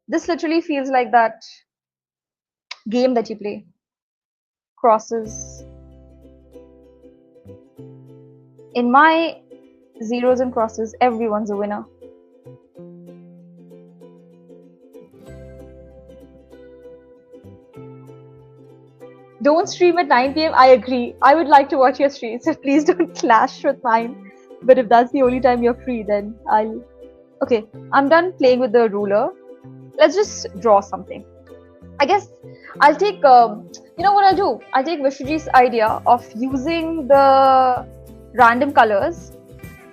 This literally feels like that game that you play. Crosses. In my zeros and crosses, everyone's a winner. Don't stream at 9 p.m. I agree. I would like to watch your stream, so please don't clash with mine. But if that's the only time you're free, then I'll... Okay, I'm done playing with the ruler. Let's just draw something. I guess I'll take... you know what I'll do? I'll take Vishwajeet's idea of using the random colors.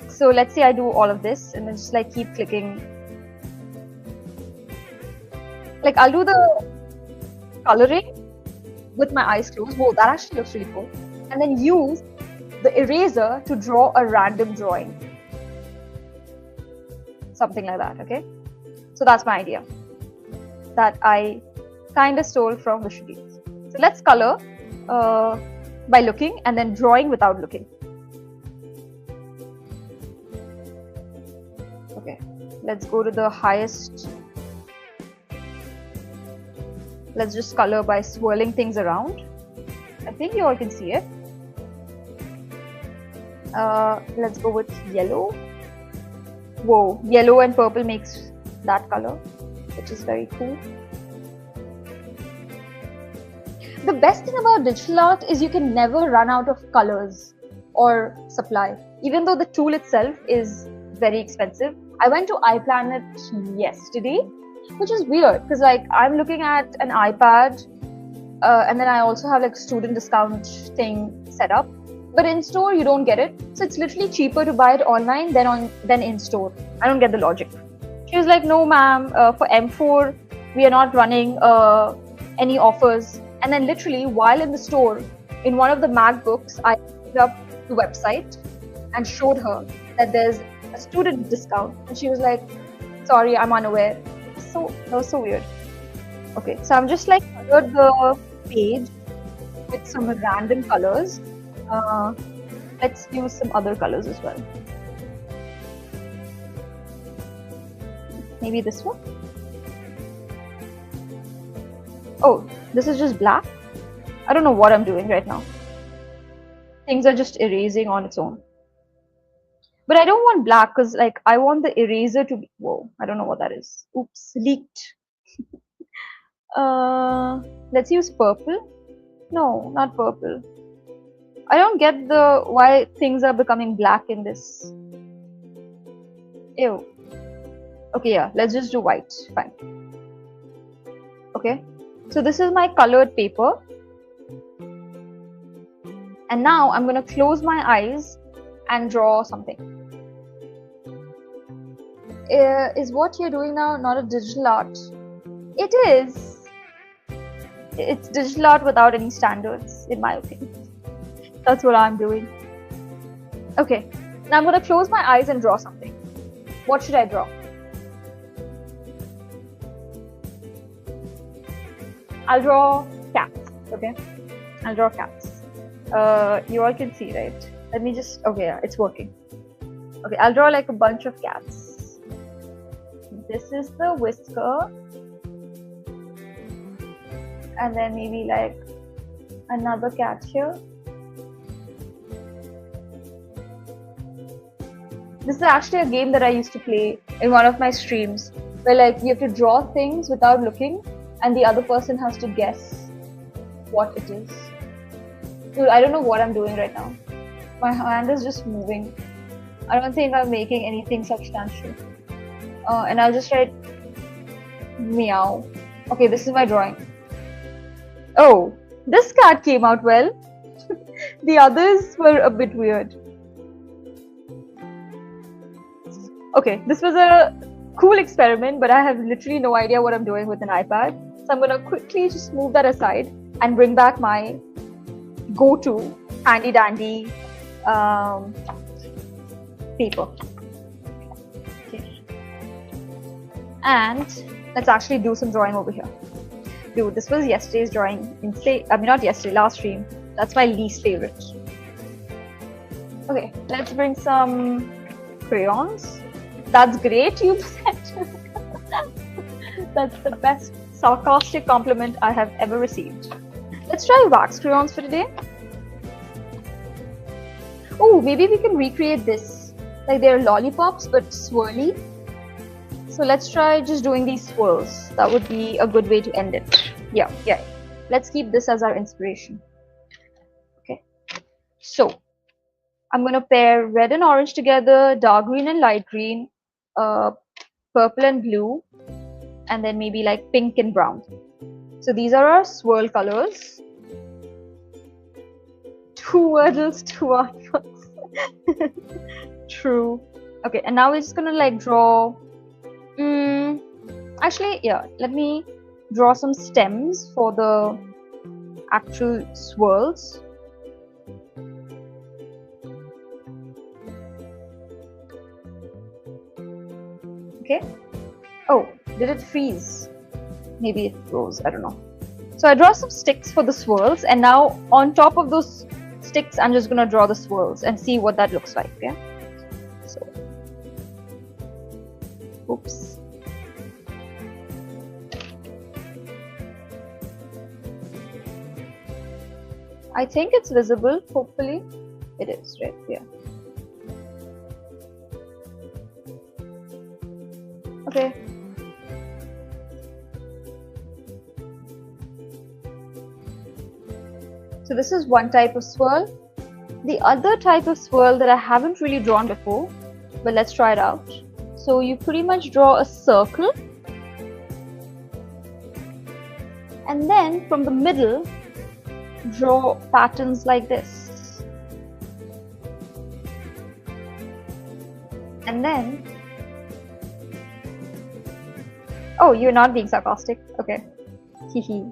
So let's say I do all of this and then just like keep clicking. Like I'll do the coloring with my eyes closed. Whoa, that actually looks really cool. And then use the eraser to draw a random drawing. Something like that, okay? So that's my idea that I kind of stole from Vishwajeet. So let's color by looking and then drawing without looking. Okay, let's go to the highest. Let's just color by swirling things around. I think you all can see it. Let's go with yellow. Whoa, yellow and purple makes that color, which is very cool. The best thing about digital art is you can never run out of colors or supply, even though the tool itself is very expensive. I went to iPlanet yesterday, which is weird because like I'm looking at an iPad and then I also have like student discount thing set up, but in store you don't get it. So it's literally cheaper to buy it online than in store. I don't get the logic. She was like, no ma'am, for M4 we are not running any offers. And then literally while in the store, in one of the MacBooks, I opened up the website and showed her that there's a student discount, and she was like, sorry, I'm unaware. So that was so weird. Okay, so I'm just like colored the page with some random colors. Let's use some other colors as well. Maybe this one. Oh, this is just black. I don't know what I'm doing right now. Things are just erasing on its own. But I don't want black because like I want the eraser to be... Whoa, I don't know what that is. Oops, leaked. Let's use purple. No, not purple. I don't get the why things are becoming black in this. Ew. Okay, yeah, let's just do white. Fine. Okay, so this is my colored paper. And now I'm going to close my eyes and draw something. Is what you're doing now not a digital art? It is. It's digital art without any standards, in my opinion. That's what I'm doing. Okay, now I'm going to close my eyes and draw something. What should I draw? I'll draw cats, okay? I'll draw cats. You all can see, right? Let me just... Okay, yeah, it's working. Okay, I'll draw like a bunch of cats. This is the whisker. And then maybe like another cat here. This is actually a game that I used to play in one of my streams, where like you have to draw things without looking and the other person has to guess what it is. Dude, I don't know what I'm doing right now. My hand is just moving. I don't think I'm making anything substantial. And I'll just write meow. Okay, this is my drawing. Oh, this cat came out well. The others were a bit weird. Okay, this was a cool experiment, but I have literally no idea what I'm doing with an iPad. So I'm gonna quickly just move that aside and bring back my go-to handy dandy paper. Okay. And let's actually do some drawing over here. Dude, this was yesterday's drawing. Not yesterday, last stream. That's my least favorite. Okay, let's bring some crayons. That's great, you said. That's the best sarcastic compliment I have ever received. Let's try wax crayons for today. Oh, maybe we can recreate this. Like they're lollipops but swirly. So let's try just doing these swirls. That would be a good way to end it. Yeah. Let's keep this as our inspiration. Okay. So I'm going to pair red and orange together, dark green and light green, purple and blue, and then maybe like pink and brown. So these are our swirl colors. 2 Wordles, 2 artworks. True. Okay, and now we're just gonna like draw. Actually, yeah. Let me draw some stems for the actual swirls. Okay. Oh, did it freeze? Maybe it froze. I don't know. So I draw some sticks for the swirls, and now on top of those sticks, I'm just gonna draw the swirls and see what that looks like. Okay. So, oops. I think it's visible. Hopefully, it is right here. Okay. So this is one type of swirl. The other type of swirl that I haven't really drawn before, but let's try it out. So you pretty much draw a circle, and then from the middle, draw patterns like this. And then, oh, you're not being sarcastic. Okay. Hehe.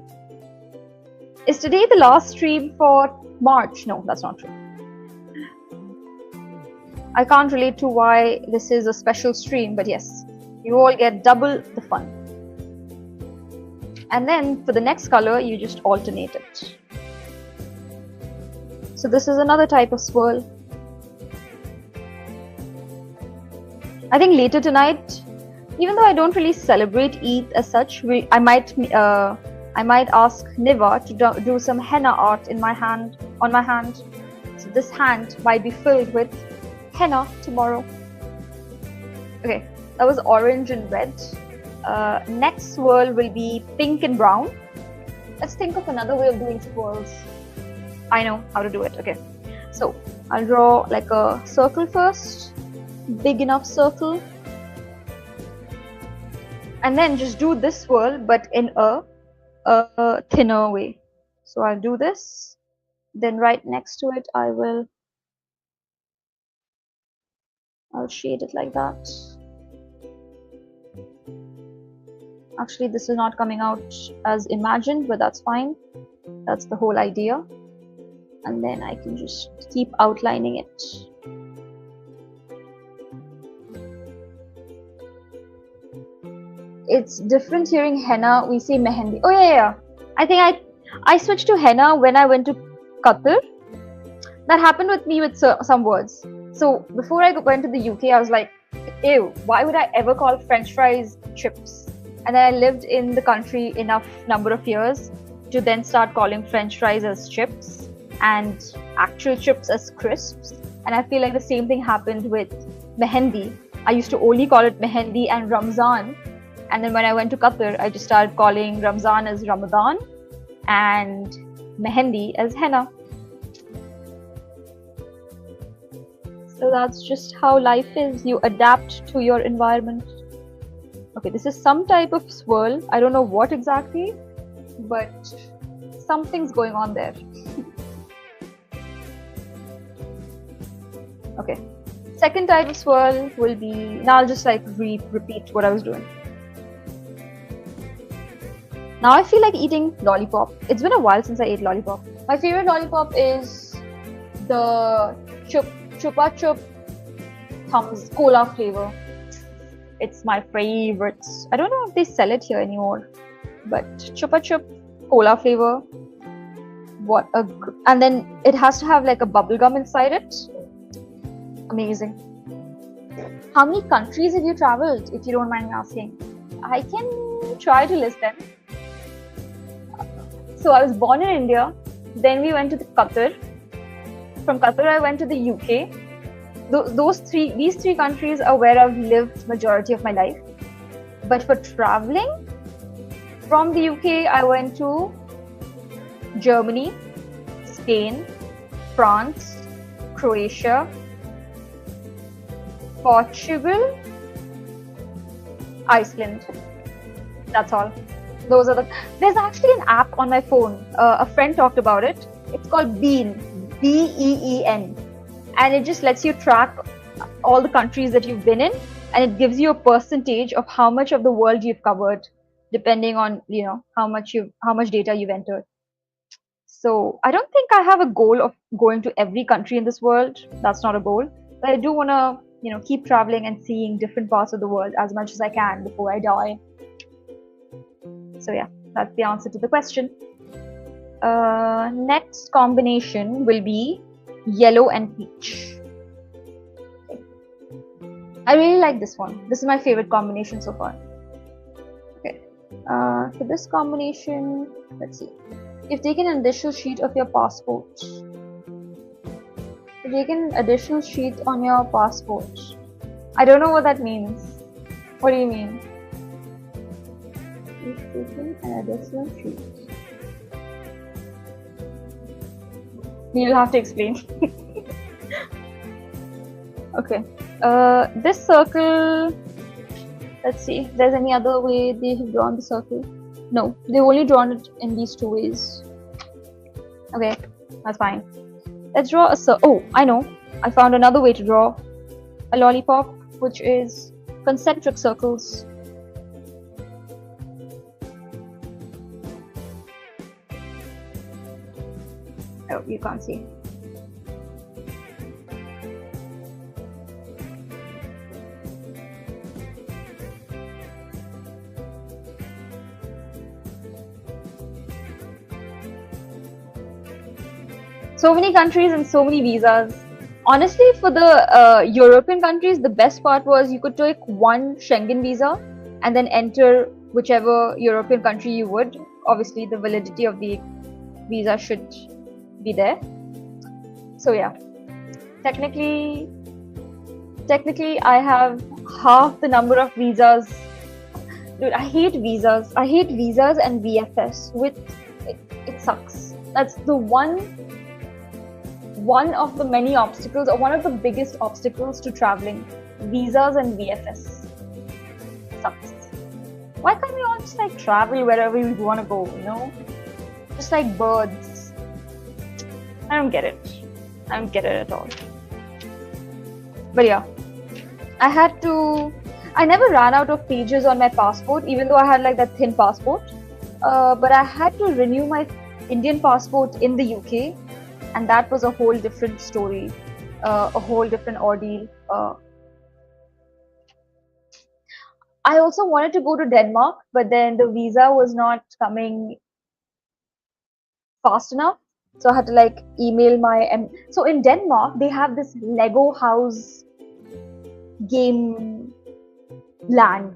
Is today the last stream for March? No, that's not true. I can't relate to why this is a special stream, but yes, you all get double the fun. And then for the next color, you just alternate it. So this is another type of swirl. I think later tonight, even though I don't really celebrate Eid as such, I might ask Niva to do some henna art on my hand. So this hand might be filled with henna tomorrow. Okay, that was orange and red. Next swirl will be pink and brown. Let's think of another way of doing swirls. I know how to do it. Okay, so I'll draw like a circle first, big enough circle, and then just do this swirl but in a thinner way. So I'll do this, then right next to it I'll shade it like that. Actually, this is not coming out as imagined, but that's fine. That's the whole idea. And then I can just keep outlining it. It's different hearing henna. We say mehendi. Oh yeah. I think I switched to henna when I went to Qatar. That happened with me with some words. So before I went to the UK, I was like, ew, why would I ever call French fries chips? And then I lived in the country enough number of years to then start calling French fries as chips and actual chips as crisps. And I feel like the same thing happened with mehendi. I used to only call it mehendi and Ramzan. And then when I went to Qatar, I just started calling Ramzan as Ramadan and mehendi as henna. So that's just how life is. You adapt to your environment. Okay, this is some type of swirl. I don't know what exactly, but something's going on there. Okay, second type of swirl will be, now I'll just like repeat what I was doing. Now I feel like eating lollipop. It's been a while since I ate lollipop. My favorite lollipop is the Chupa Chup Thumbs cola flavor. It's my favorite. I don't know if they sell it here anymore, but Chupa Chup cola flavor. And then it has to have like a bubble gum inside it. Amazing. How many countries have you traveled, if you don't mind me asking? I can try to list them. So I was born in India, then we went to Qatar. From Qatar I went to the UK. These three countries are where I've lived majority of my life. But for traveling, from the UK I went to Germany, Spain, France, Croatia, Portugal, Iceland. That's all. There's actually an app on my phone. A friend talked about it. It's called Bean, Been, and it just lets you track all the countries that you've been in, and it gives you a percentage of how much of the world you've covered, depending on how much data you've entered. So I don't think I have a goal of going to every country in this world. That's not a goal, but I do want to keep traveling and seeing different parts of the world as much as I can before I die. So yeah, that's the answer to the question. Next combination will be yellow and peach. Okay. I really like this one. This is my favorite combination so far. Okay. For this combination, let's see. You've taken an additional sheet of your passport. You've taken an additional sheet on your passport. I don't know what that means. What do you mean? You've taken an additional sheet. You'll have to explain. Okay. This circle, let's see if there's any other way they have drawn the circle. No, they've only drawn it in these two ways. Okay, that's fine. Let's draw a circle. Oh, I know. I found another way to draw a lollipop, which is concentric circles. Oh, you can't see. So many countries and so many visas. Honestly, for the European countries, the best part was you could take one Schengen visa and then enter whichever European country you would. Obviously, the validity of the visa should be there. So yeah, technically I have half the number of visas. Dude, I hate visas. I hate visas and VFS. It sucks. That's the one of the many obstacles, or one of the biggest obstacles to traveling. Visas and VFS. Sucks. Why can't we all just like travel wherever we want to go, Just like birds. I don't get it. I don't get it at all. But yeah, I never ran out of pages on my passport, even though I had like that thin passport. But I had to renew my Indian passport in the UK, and that was a whole different story, a whole different ordeal. I also wanted to go to Denmark, but then the visa was not coming fast enough. So I had to like email so in Denmark, they have this Lego house game land.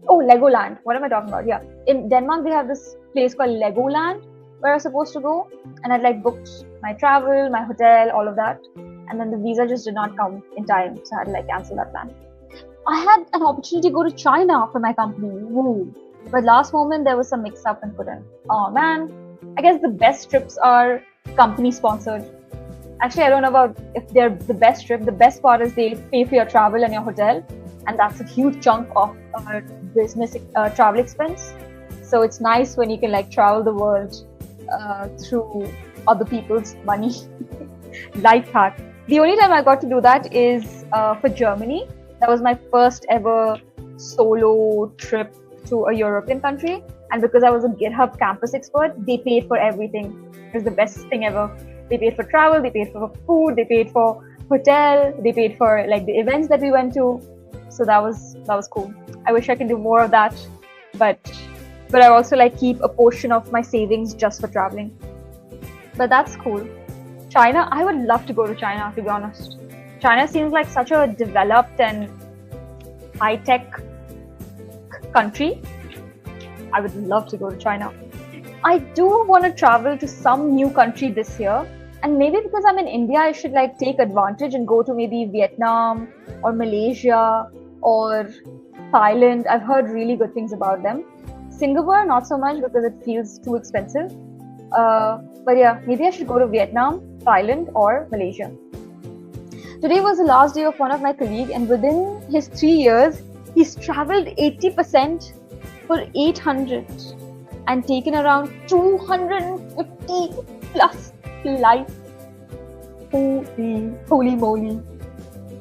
Legoland. What am I talking about? Yeah. In Denmark, they have this place called Legoland where I was supposed to go. And I'd like booked my travel, my hotel, all of that. And then the visa just did not come in time. So I had to like cancel that plan. I had an opportunity to go to China for my company. Woo. But last moment, there was some mix up and couldn't. Oh man. I guess the best trips are company sponsored. Actually, I don't know about if they're the best trip. The best part is they pay for your travel and your hotel. And that's a huge chunk of business travel expense. So it's nice when you can like travel the world through other people's money. Life hack. The only time I got to do that is for Germany. That was my first ever solo trip to a European country. And because I was a GitHub campus expert, they paid for everything. It was the best thing ever. They paid for travel, they paid for food, they paid for hotel, they paid for like the events that we went to. So that was cool. I wish I could do more of that, but I also like keep a portion of my savings just for traveling. But that's cool. China, I would love to go to China, to be honest. China seems like such a developed and high-tech country. I would love to go to China. I do want to travel to some new country this year, and maybe because I'm in India, I should like take advantage and go to maybe Vietnam or Malaysia or Thailand. I've heard really good things about them. Singapore, not so much because it feels too expensive. But yeah, maybe I should go to Vietnam, Thailand, or Malaysia. Today was the last day of one of my colleagues, and within his 3 years, he's traveled 80% for 800 and taken around 250 plus flights. Holy moly.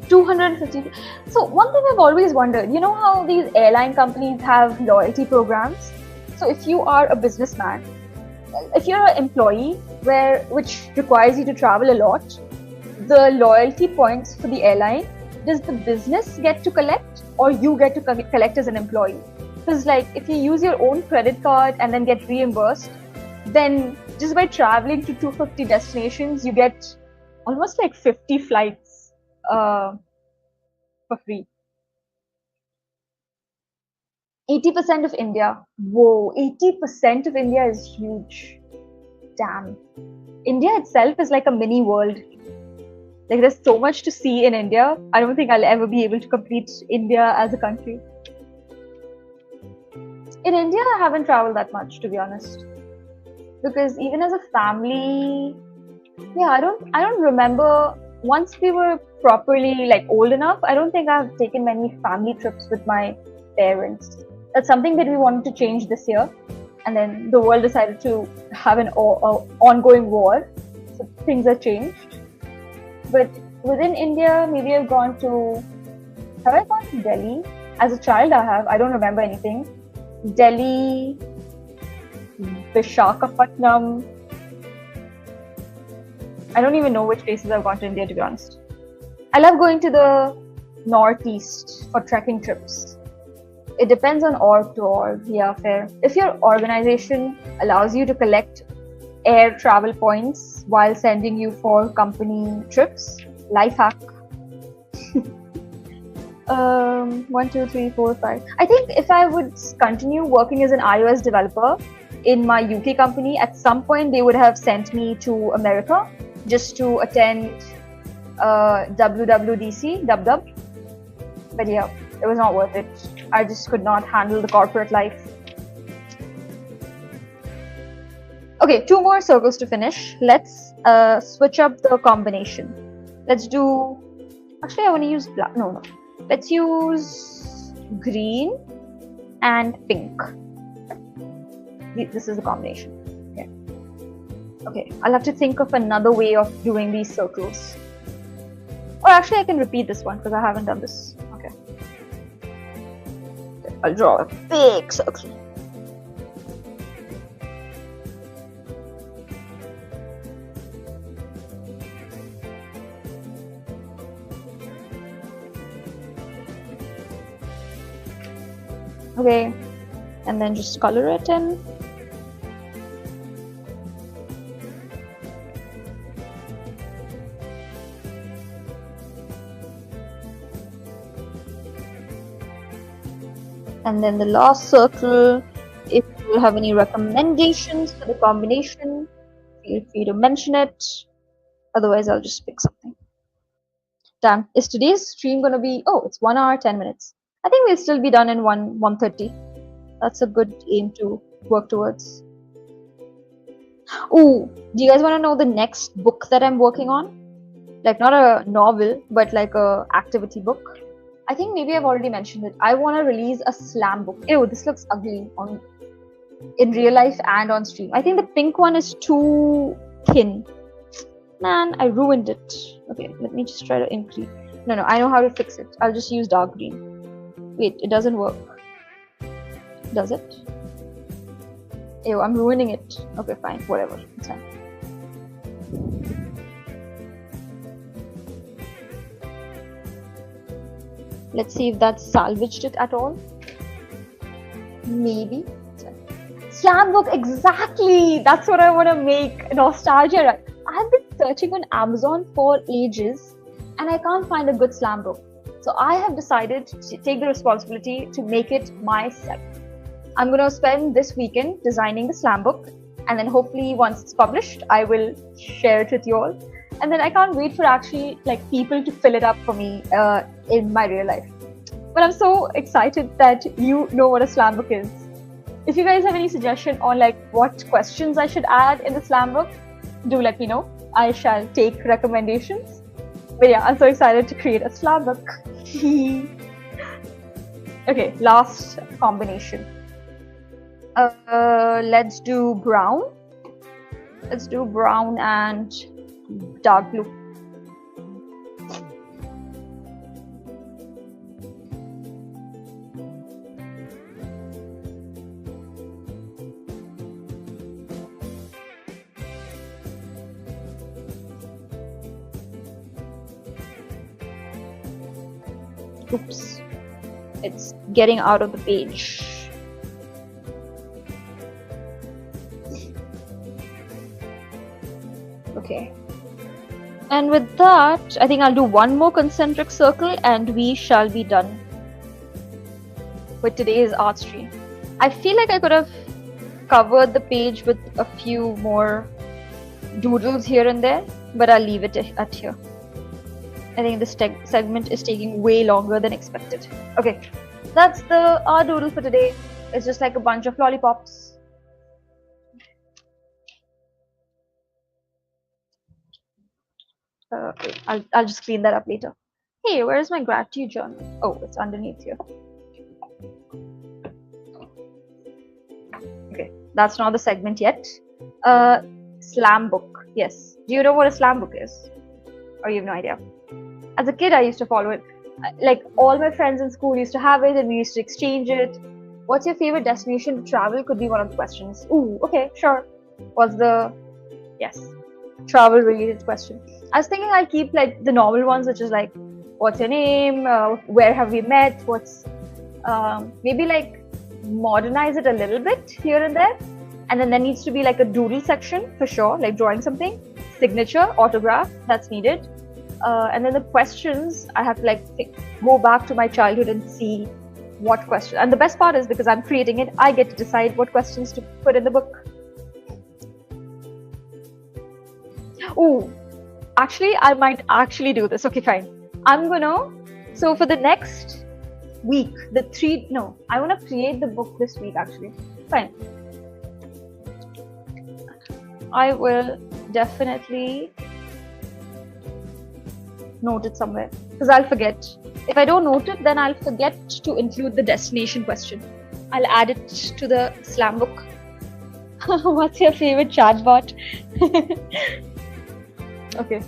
250. So one thing I've always wondered, you know how these airline companies have loyalty programs? So if you are a businessman, if you're an employee which requires you to travel a lot, the loyalty points for the airline, does the business get to collect or you get to collect as an employee? Because like if you use your own credit card and then get reimbursed, then just by traveling to 250 destinations, you get almost like 50 flights for free. 80% of India. Whoa, 80% of India is huge. Damn. India itself is like a mini world. Like there's so much to see in India. I don't think I'll ever be able to complete India as a country. In India, I haven't traveled that much, to be honest. Because even as a family, yeah, I don't remember. Once we were properly like old enough, I don't think I've taken many family trips with my parents. That's something that we wanted to change this year, and then the world decided to have an ongoing war, so things have changed. But within India, maybe I've gone to. Have I gone to Delhi? As a child, I have. I don't remember anything. Delhi, Visakhapatnam. I don't even know which places I've gone to India, to be honest. I love going to the northeast for trekking trips. It depends on org to org. Yeah, fair. If your organization allows you to collect air travel points while sending you for company trips, life hack. 1, 2, 3, 4, 5. I think if I would continue working as an iOS developer in my UK company, at some point they would have sent me to America just to attend WWDC, dub. But yeah, it was not worth it. I just could not handle the corporate life. Okay, 2 more circles to finish. Let's switch up the combination. Let's do... Actually, I want to use black. No. Let's use green and pink. This is the combination. Okay, I'll have to think of another way of doing these circles. Or actually, I can repeat this one because I haven't done this. Okay. I'll draw a big circle. Okay, and then just color it in. And then the last circle, if you have any recommendations for the combination, feel free to mention it. Otherwise, I'll just pick something. Damn, is today's stream going to be... Oh, it's 1 hour, 10 minutes. I think we'll still be done in 1:30. That's a good aim to work towards. Oh, do you guys want to know the next book that I'm working on? Like not a novel, but like a activity book. I think maybe I've already mentioned it. I want to release a slam book. Ew, this looks ugly in real life and on stream. I think the pink one is too thin. Man, I ruined it. Okay, let me just try to increase. No, I know how to fix it. I'll just use dark green. Wait, it doesn't work. Does it? Ew, I'm ruining it. Okay, fine, whatever. It's fine. Let's see if that's salvaged it at all. Maybe. Slam book, exactly. That's what I want to make. Nostalgia. Right? I've been searching on Amazon for ages and I can't find a good slam book. So I have decided to take the responsibility to make it myself. I'm going to spend this weekend designing the slam book, and then hopefully once it's published, I will share it with you all. And then I can't wait for actually like people to fill it up for me in my real life. But I'm so excited that you know what a slam book is. If you guys have any suggestion on like what questions I should add in the slam book, do let me know. I shall take recommendations. But yeah, I'm so excited to create a slam book. Okay, last combination. Let's do brown. Let's do brown and dark blue. Oops, it's getting out of the page. Okay. And with that, I think I'll do one more concentric circle and we shall be done with today's art stream. I feel like I could have covered the page with a few more doodles here and there, but I'll leave it at here. I think this segment is taking way longer than expected. Okay, that's the art doodle for today. It's just like a bunch of lollipops. I'll just clean that up later. Hey, where's my gratitude journal? Oh, it's underneath here. Okay, that's not the segment yet. Slam book. Yes. Do you know what a slam book is? Or you have no idea? As a kid, I used to follow it. Like all my friends in school used to have it and we used to exchange it. What's your favorite destination to travel? Could be one of the questions. Ooh, okay, sure. What's the... Yes. Travel related question. I was thinking I'll keep like the normal ones, which is like, what's your name? Where have we met? What's maybe like modernize it a little bit here and there. And then there needs to be like a doodle section for sure, like drawing something, signature, autograph, that's needed. And then the questions, I have to like go back to my childhood and see what question. And the best part is because I'm creating it, I get to decide what questions to put in the book. Oh, actually, I might actually do this. Okay, fine. So for the next week, I want to create the book this week actually. Fine. I will definitely note it somewhere because I'll forget. If I don't note it, then I'll forget to include the destination question. I'll add it to the slam book. What's your favorite chatbot? Okay.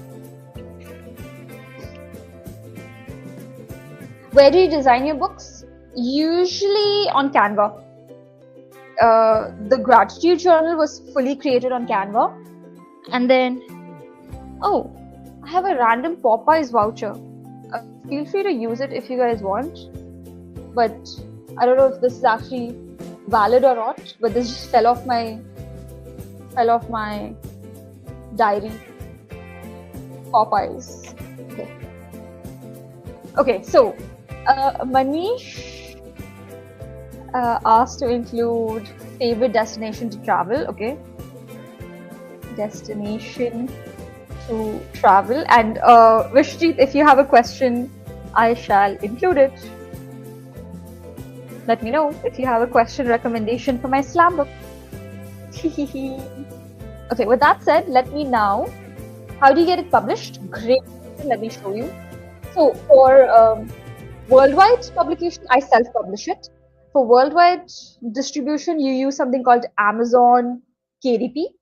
Where do you design your books? Usually on Canva. The gratitude journal was fully created on Canva. And then, oh, I have a random Popeyes voucher. Feel free to use it if you guys want. But I don't know if this is actually valid or not. But this just fell off my diary. Popeyes. Okay, so Manish asked to include favorite destination to travel. Okay, destination to travel. And Vishjeet, if you have a question, I shall include it. Let me know if you have a question recommendation for my slam book. Okay, with that said, let me now. How do you get it published? Great. Let me show you. So for worldwide publication, I self-publish it. For worldwide distribution, you use something called Amazon KDP.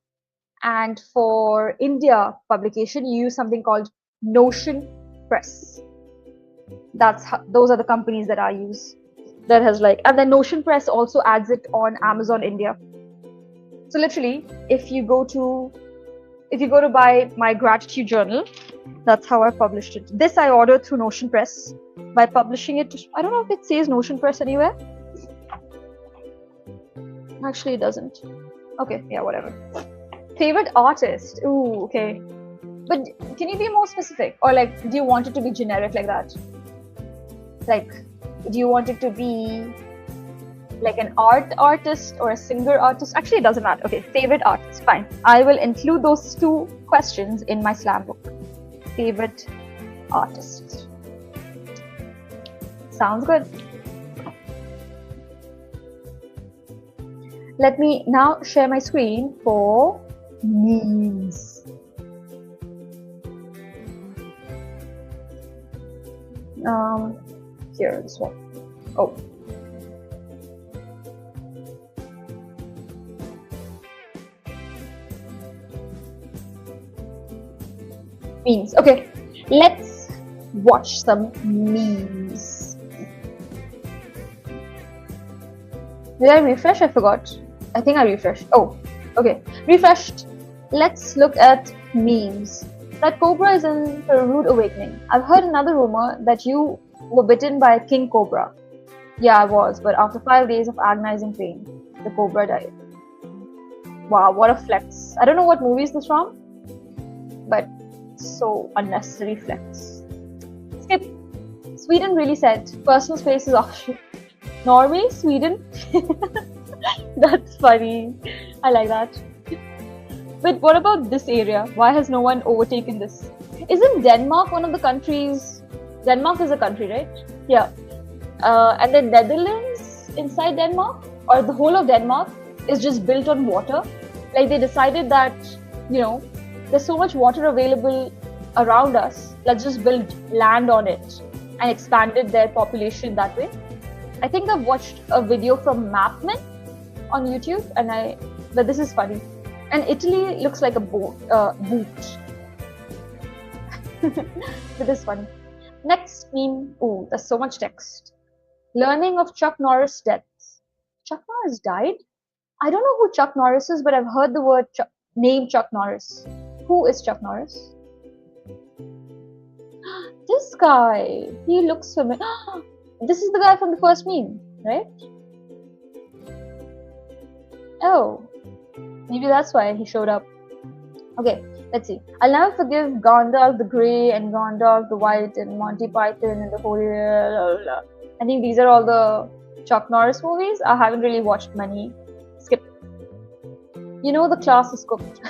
And for India publication, you use something called Notion Press. Those are the companies that I use. That has like, and then Notion Press also adds it on Amazon India. So literally, if you go to buy my gratitude journal, That's how I published it. This I ordered through Notion Press. By publishing it, I don't know if it says Notion Press anywhere. Actually, it doesn't. Okay, yeah, whatever. Favorite artist? Ooh, okay. But can you be more specific? Or like, do you want it to be generic like that? Like, do you want it to be like an artist or a singer artist? Actually, it doesn't matter. Okay, favorite artist, fine. I will include those two questions in my slam book. Favorite artist. Sounds good. Let me now share my screen for memes. Here, this one. Oh. Memes. Okay, let's watch some memes. Did I refresh? I forgot. I think I refreshed. Oh, okay. Refreshed. Let's look at memes. That cobra is in for a rude awakening. I've heard another rumor that you were bitten by a king cobra. Yeah, I was, but after 5 days of agonizing pain, the cobra died. Wow, what a flex. I don't know what movie is this from, but so unnecessary flex. Skip. Sweden really said personal space is optional. Norway, Sweden. That's funny. I like that. But what about this area? Why has no one overtaken this? Isn't Denmark one of the countries? Denmark is a country, right? Yeah. And the Netherlands inside Denmark, or the whole of Denmark, is just built on water. Like they decided that, you know, there's so much water available around us, let's just build land on it and expanded their population that way. I think I've watched a video from Mapman on YouTube, but this is funny. And Italy looks like a boot. But this is funny. Next meme. Oh, there's so much text. Learning of Chuck Norris' death. Chuck Norris died? I don't know who Chuck Norris is, but I've heard the word name Chuck Norris. Who is Chuck Norris? This guy. He looks familiar. This is the guy from the first meme, right? Oh. Maybe that's why he showed up. Okay, let's see. I'll never forgive Gandalf the Grey and Gandalf the White and Monty Python and the Holy... I think these are all the Chuck Norris movies. I haven't really watched many. Skip. You know the class is cooked.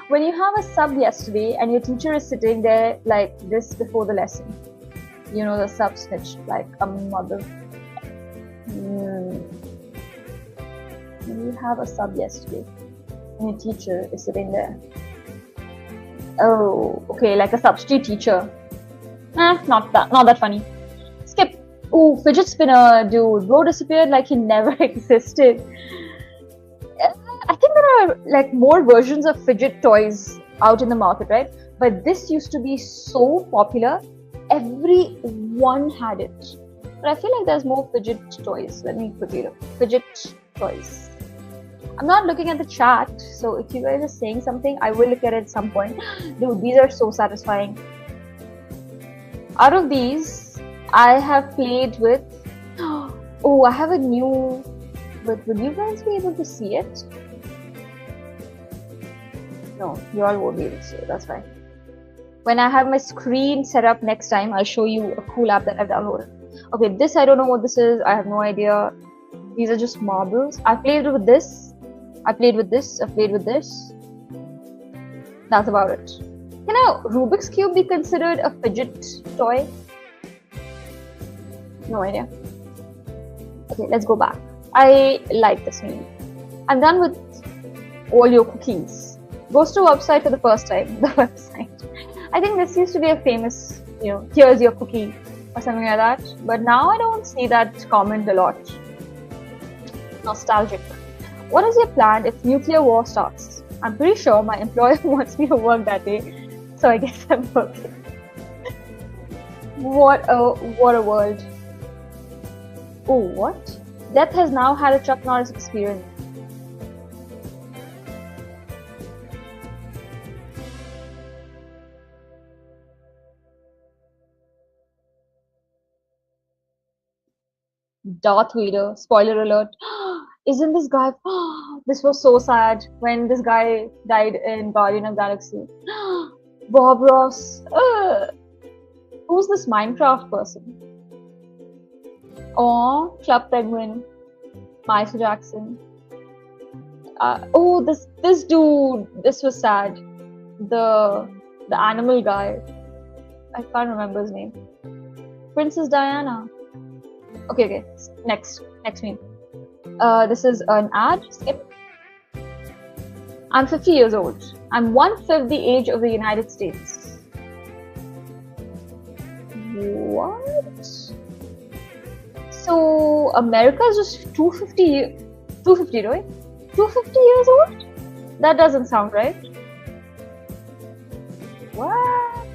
When you have a sub yesterday and your teacher is sitting there like this before the lesson. You know the sub snitched like a mother. You have a sub yesterday. And your teacher is sitting there. Oh, okay, like a substitute teacher. Not that funny. Skip. Ooh, fidget spinner, dude. Bro disappeared like he never existed. I think there are like more versions of fidget toys out in the market, right? But this used to be so popular. Everyone had it. But I feel like there's more fidget toys. Let me quickly look. Fidget toys. I'm not looking at the chat, so if you guys are saying something, I will look at it at some point. Dude, these are so satisfying. Out of these, I have played with... Oh, I have a new... But will you guys be able to see it? No, you all won't be able to see it, that's fine. When I have my screen set up next time, I'll show you a cool app that I've downloaded. Okay, this I don't know what this is. I have no idea. These are just marbles. I played with this. I played with this. I played with this. That's about it. Can a Rubik's Cube be considered a fidget toy? No idea. Okay, let's go back. I like this meme. I'm done with all your cookies. Goes to website for the first time. The website. I think this used to be a famous, here's your cookie or something like that. But now I don't see that comment a lot. Nostalgic. What is your plan if nuclear war starts? I'm pretty sure my employer wants me to work that day, so I guess I'm working. What a world. Oh, what? Death has now had a Chuck Norris experience. Darth Vader. Spoiler alert. Isn't this guy? This was so sad when this guy died in Guardian of Galaxy. Bob Ross. Who's this Minecraft person? Oh, Club Penguin. Michael Jackson. Oh, this dude. This was sad. The animal guy. I can't remember his name. Princess Diana. Okay. Next meme. This is an ad. Skip. I'm 50 years old. I'm 1/5 the age of the United States. What? So America is just 250, right? 250 years old? That doesn't sound right. What?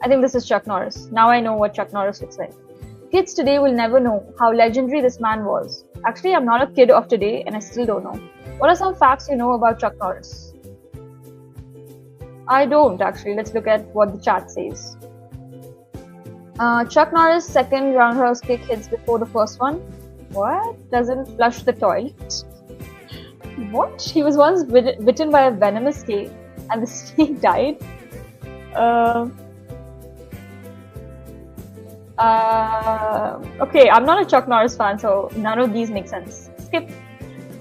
I think this is Chuck Norris. Now I know what Chuck Norris looks like. Kids today will never know how legendary this man was. Actually, I'm not a kid of today and I still don't know. What are some facts you know about Chuck Norris? I don't actually. Let's look at what the chat says. Chuck Norris' second roundhouse kick hits before the first one. What? Doesn't flush the toilet. What? He was once bitten by a venomous snake and the snake died. Okay, I'm not a Chuck Norris fan, so none of these make sense. Skip.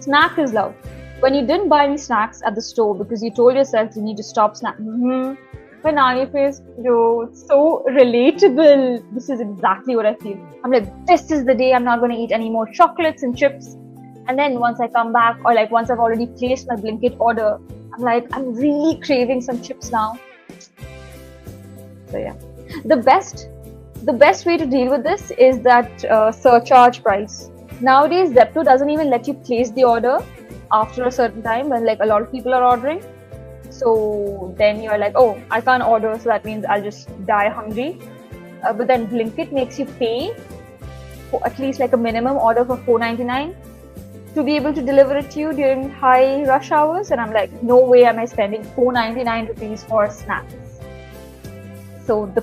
Snack is love. When you didn't buy any snacks at the store because you told yourself you need to stop snacking. Banana face, yo, it's so relatable. This is exactly what I feel. I'm like, this is the day I'm not going to eat any more chocolates and chips. And then once I come back, or like once I've already placed my Blinkit order, I'm like, I'm really craving some chips now. So yeah, the best way to deal with this is that surcharge price. Nowadays, Zepto doesn't even let you place the order after a certain time when like a lot of people are ordering. So then you're like, oh, I can't order, so that means I'll just die hungry. But then Blinkit makes you pay for at least like a minimum order for $4.99 to be able to deliver it to you during high rush hours. And I'm like, no way am I spending ₹4.99 for snacks. So the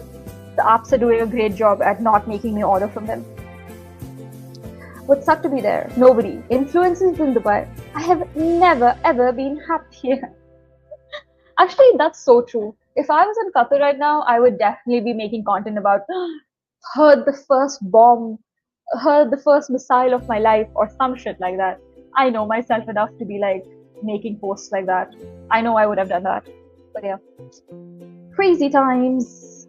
apps are doing a great job at not making me order from them. Would suck to be there. Nobody. Influencers in Dubai. I have never ever been happier. Actually, that's so true. If I was in Qatar right now, I would definitely be making content about heard the first bomb, heard the first missile of my life, or some shit like that. I know myself enough to be like making posts like that. I know I would have done that. But yeah. Crazy times.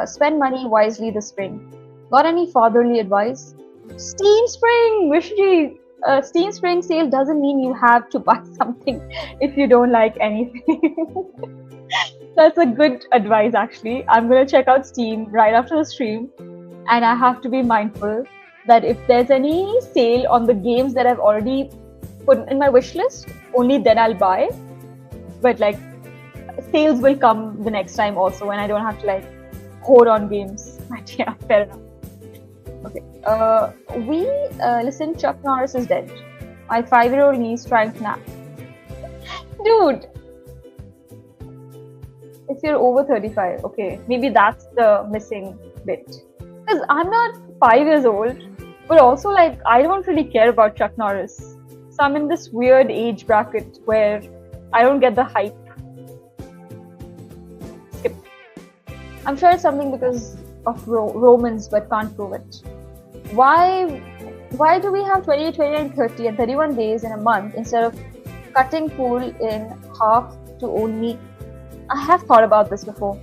Spend money wisely this spring. Got any fatherly advice? Steam Spring! Vishji! Steam Spring sale doesn't mean you have to buy something if you don't like anything. That's a good advice actually. I'm going to check out Steam right after the stream, and I have to be mindful that if there's any sale on the games that I've already put in my wish list, only then I'll buy. But like sales will come the next time also, and I don't have to like hoard on games. But yeah, fair enough. Okay. Listen, Chuck Norris is dead. My 5-year-old niece trying to nap. Dude! If you're over 35, okay, maybe that's the missing bit. Because I'm not 5 years old, but also like I don't really care about Chuck Norris. So I'm in this weird age bracket where I don't get the hype. Skip. I'm sure it's something because of Romans, but can't prove it. Why do we have 20, 29, 30 and 31 days in a month instead of cutting pool in half to only... I have thought about this before.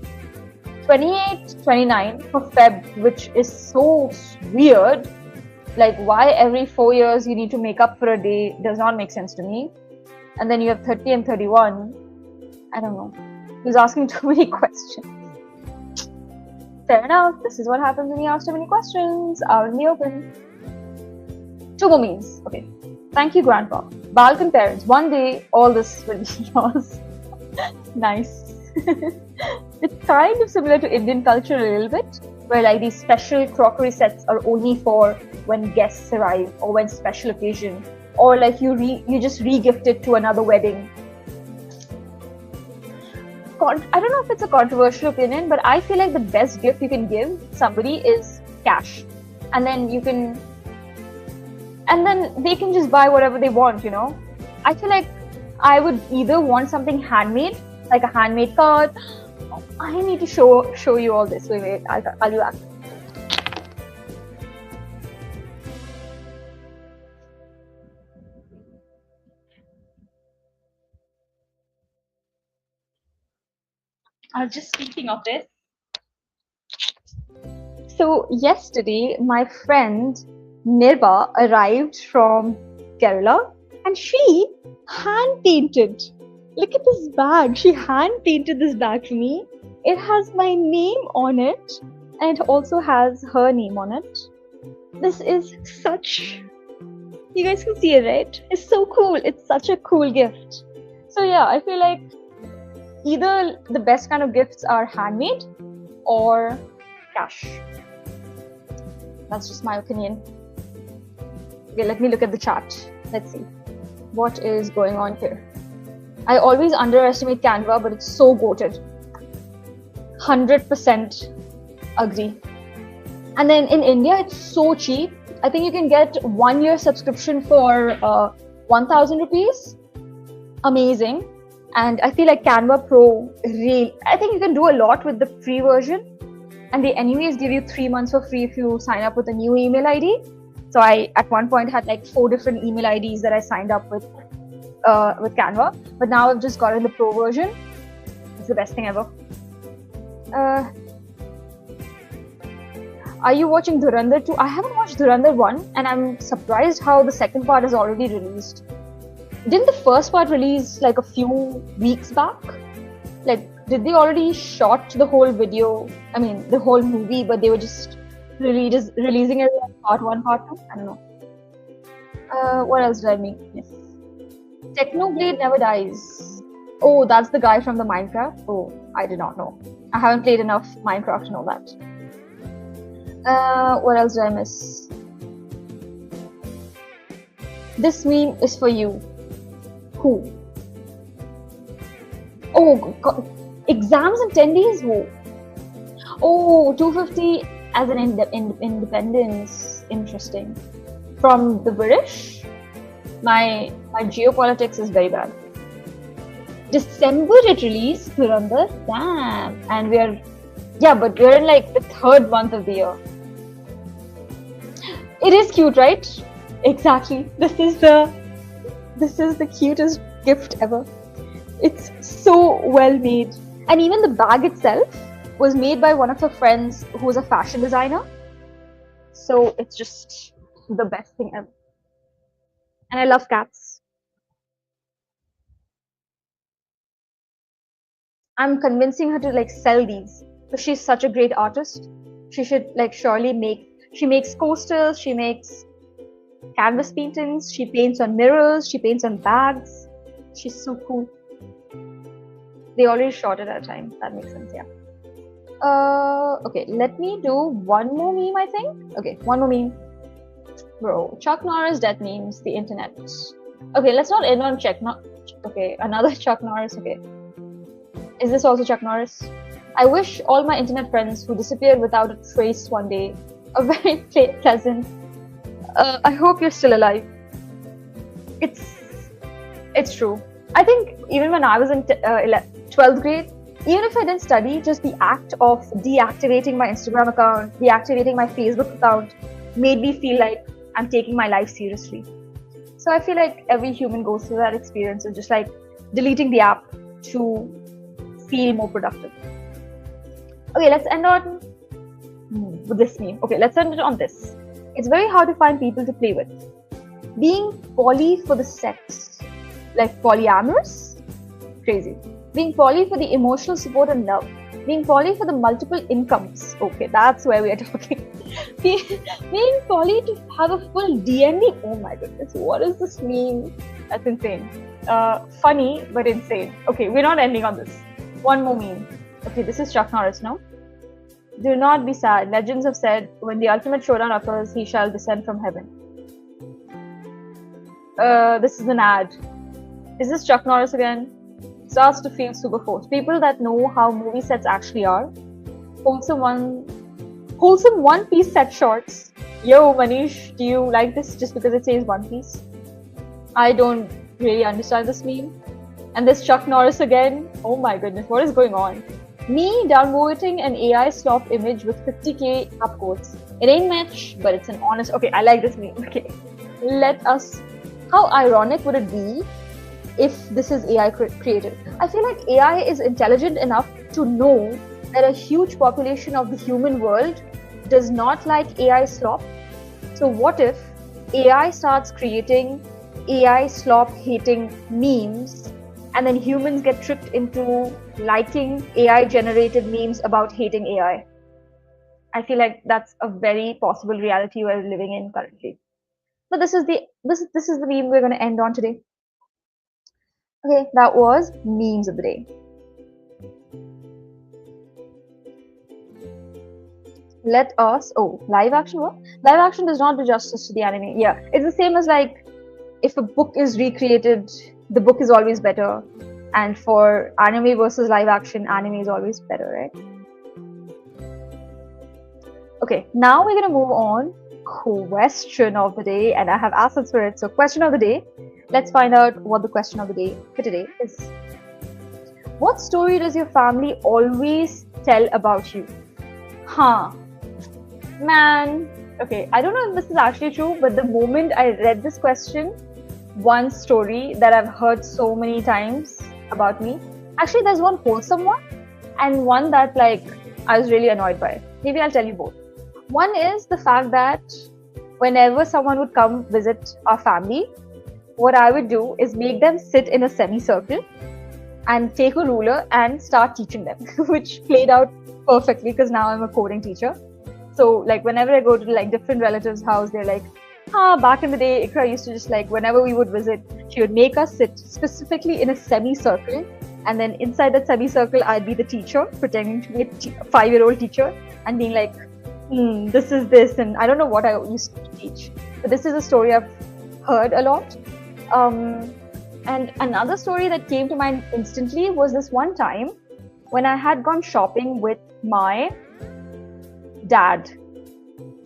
28, 29 for Feb, which is so weird. Like why every 4 years you need to make up for a day does not make sense to me. And then you have 30 and 31. I don't know. He's asking too many questions. Fair enough. This is what happens when you ask too many questions. Out in the open. 2 more memes. Okay. Thank you, Grandpa. Balkan parents. One day, all this will be yours. Nice. It's kind of similar to Indian culture a little bit, where like these special crockery sets are only for when guests arrive or when special occasion, or like you just re-gift it to another wedding. I don't know if it's a controversial opinion, but I feel like the best gift you can give somebody is cash. and then they can just buy whatever they want, you know. I feel like I would either want something handmade, like a handmade card. I need to show you all this. Wait, I'll do that. I was just speaking of this. So yesterday, my friend Nirba arrived from Kerala, and she hand painted. Look at this bag. She hand painted this bag for me. It has my name on it, and it also has her name on it. This is such... You guys can see it, right? It's so cool. It's such a cool gift. So yeah, I feel like either the best kind of gifts are handmade or cash. That's just my opinion. Okay, let me look at the chat. Let's see what is going on here. I always underestimate Canva, but it's so goated. 100% agree. And then in India, it's so cheap. I think you can get 1 year subscription for 1,000 rupees. Amazing. And I feel like Canva Pro, I think you can do a lot with the free version. And they anyways give you 3 months for free if you sign up with a new email ID. So I, at one point, had like 4 different email IDs that I signed up with Canva. But now I've just gotten the Pro version. It's the best thing ever. Are you watching Dhurandhar 2? I haven't watched Dhurandhar 1, and I'm surprised how the second part is already released. Didn't the first part release like a few weeks back? Like, did they already shot the whole video? I mean, the whole movie, but they were just releasing it like part 1, part 2? I don't know. What else did I make? Yes. Technoblade never dies. Oh, that's the guy from the Minecraft? Oh, I did not know. I haven't played enough Minecraft to know that. What else did I miss? This meme is for you. Who? Oh, God. Exams in 10 days? Who? Oh, 250 as an independence. Interesting. From the British? My geopolitics is very bad. December it released, Dhurandhar. Damn. And but we're in like the 3rd month of the year. It is cute, right? Exactly. This is the cutest gift ever. It's so well made. And even the bag itself was made by one of her friends who is a fashion designer. So it's just the best thing ever. And I love cats. I'm convincing her to like sell these. Because she's such a great artist. She should like surely she makes coasters, she makes canvas paintings, she paints on mirrors, she paints on bags. She's so cool. They already shot it at a time. That makes sense, yeah. Okay, let me do one more meme, I think. Okay, one more meme. Bro, Chuck Norris death memes, the internet. Okay, let's not end on okay, another Chuck Norris, okay. Is this also Chuck Norris? I wish all my internet friends who disappeared without a trace one day a very pleasant. I hope you're still alive. It's true. I think even when I was in 12th grade, even if I didn't study, just the act of deactivating my Instagram account, deactivating my Facebook account made me feel like I'm taking my life seriously. So I feel like every human goes through that experience of just like deleting the app to feel more productive. Okay, let's end on with this meme. Okay, let's end it on this. It's very hard to find people to play with. Being poly for the sex, like polyamorous, crazy. Being poly for the emotional support and love. Being poly for the multiple incomes. Okay, that's where we are talking. Being poly to have a full DND. Oh my goodness, what is this meme? That's insane. Funny, but insane. Okay, we're not ending on this. One more meme. Okay, this is Chuck Norris, no? Do not be sad. Legends have said, when the ultimate showdown occurs, he shall descend from heaven. This is an ad. Is this Chuck Norris again? Starts to feel super forced. People that know how movie sets actually are. Wholesome one-piece set shorts. Yo, Manish, do you like this just because it says One Piece? I don't really understand this meme. And this Chuck Norris again. Oh my goodness, what is going on? Me downvoting an AI slop image with 50k upvotes. It ain't much, but it's an honest. Okay, I like this meme. Okay, let us. How ironic would it be if this is AI created? I feel like AI is intelligent enough to know that a huge population of the human world does not like AI slop. So what if AI starts creating AI slop hating memes, and then humans get tricked into liking AI generated memes about hating AI? I feel like that's a very possible reality we're living in currently. But this is the meme we're going to end on today. Okay, that was memes of the day. Let us. Oh, live action. What? Live action does not do justice to the anime. Yeah, it's the same as like if a book is recreated, the book is always better. And for anime versus live action, anime is always better, right? Okay, now we're gonna move on. Question of the day, and I have assets for it. So, question of the day. Let's find out what the question of the day for today is. What story does your family always tell about you? Huh. Man. Okay, I don't know if this is actually true, but the moment I read this question, one story that I've heard so many times about me. Actually, there's one wholesome one and one that like I was really annoyed by. Maybe I'll tell you both. One is the fact that whenever someone would come visit our family, what I would do is make them sit in a semicircle and take a ruler and start teaching them, which played out perfectly because now I'm a coding teacher. So like whenever I go to like different relatives' house, they're like, back in the day, Ikra used to just like, whenever we would visit, she would make us sit specifically in a semicircle. And then inside that semicircle, I'd be the teacher, pretending to be a 5-year-old teacher and being like, this is this. And I don't know what I used to teach. But this is a story I've heard a lot. And another story that came to mind instantly was this one time when I had gone shopping with my dad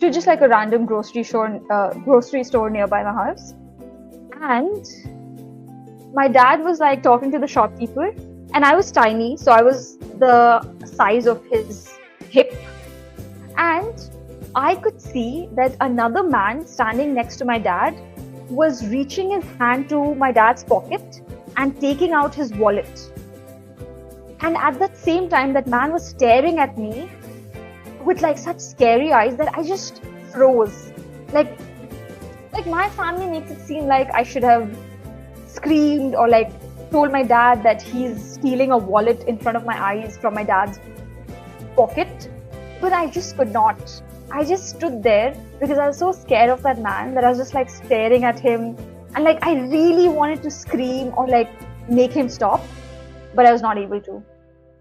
to just like a random grocery store nearby my house, and my dad was like talking to the shopkeeper, and I was tiny, so I was the size of his hip, and I could see that another man standing next to my dad was reaching his hand to my dad's pocket and taking out his wallet. And at that same time, that man was staring at me with like such scary eyes that I just froze. Like my family makes it seem like I should have screamed or like told my dad that he's stealing a wallet in front of my eyes from my dad's pocket, but I just could not. I just stood there because I was so scared of that man that I was just like staring at him, and like I really wanted to scream or like make him stop, but I was not able to.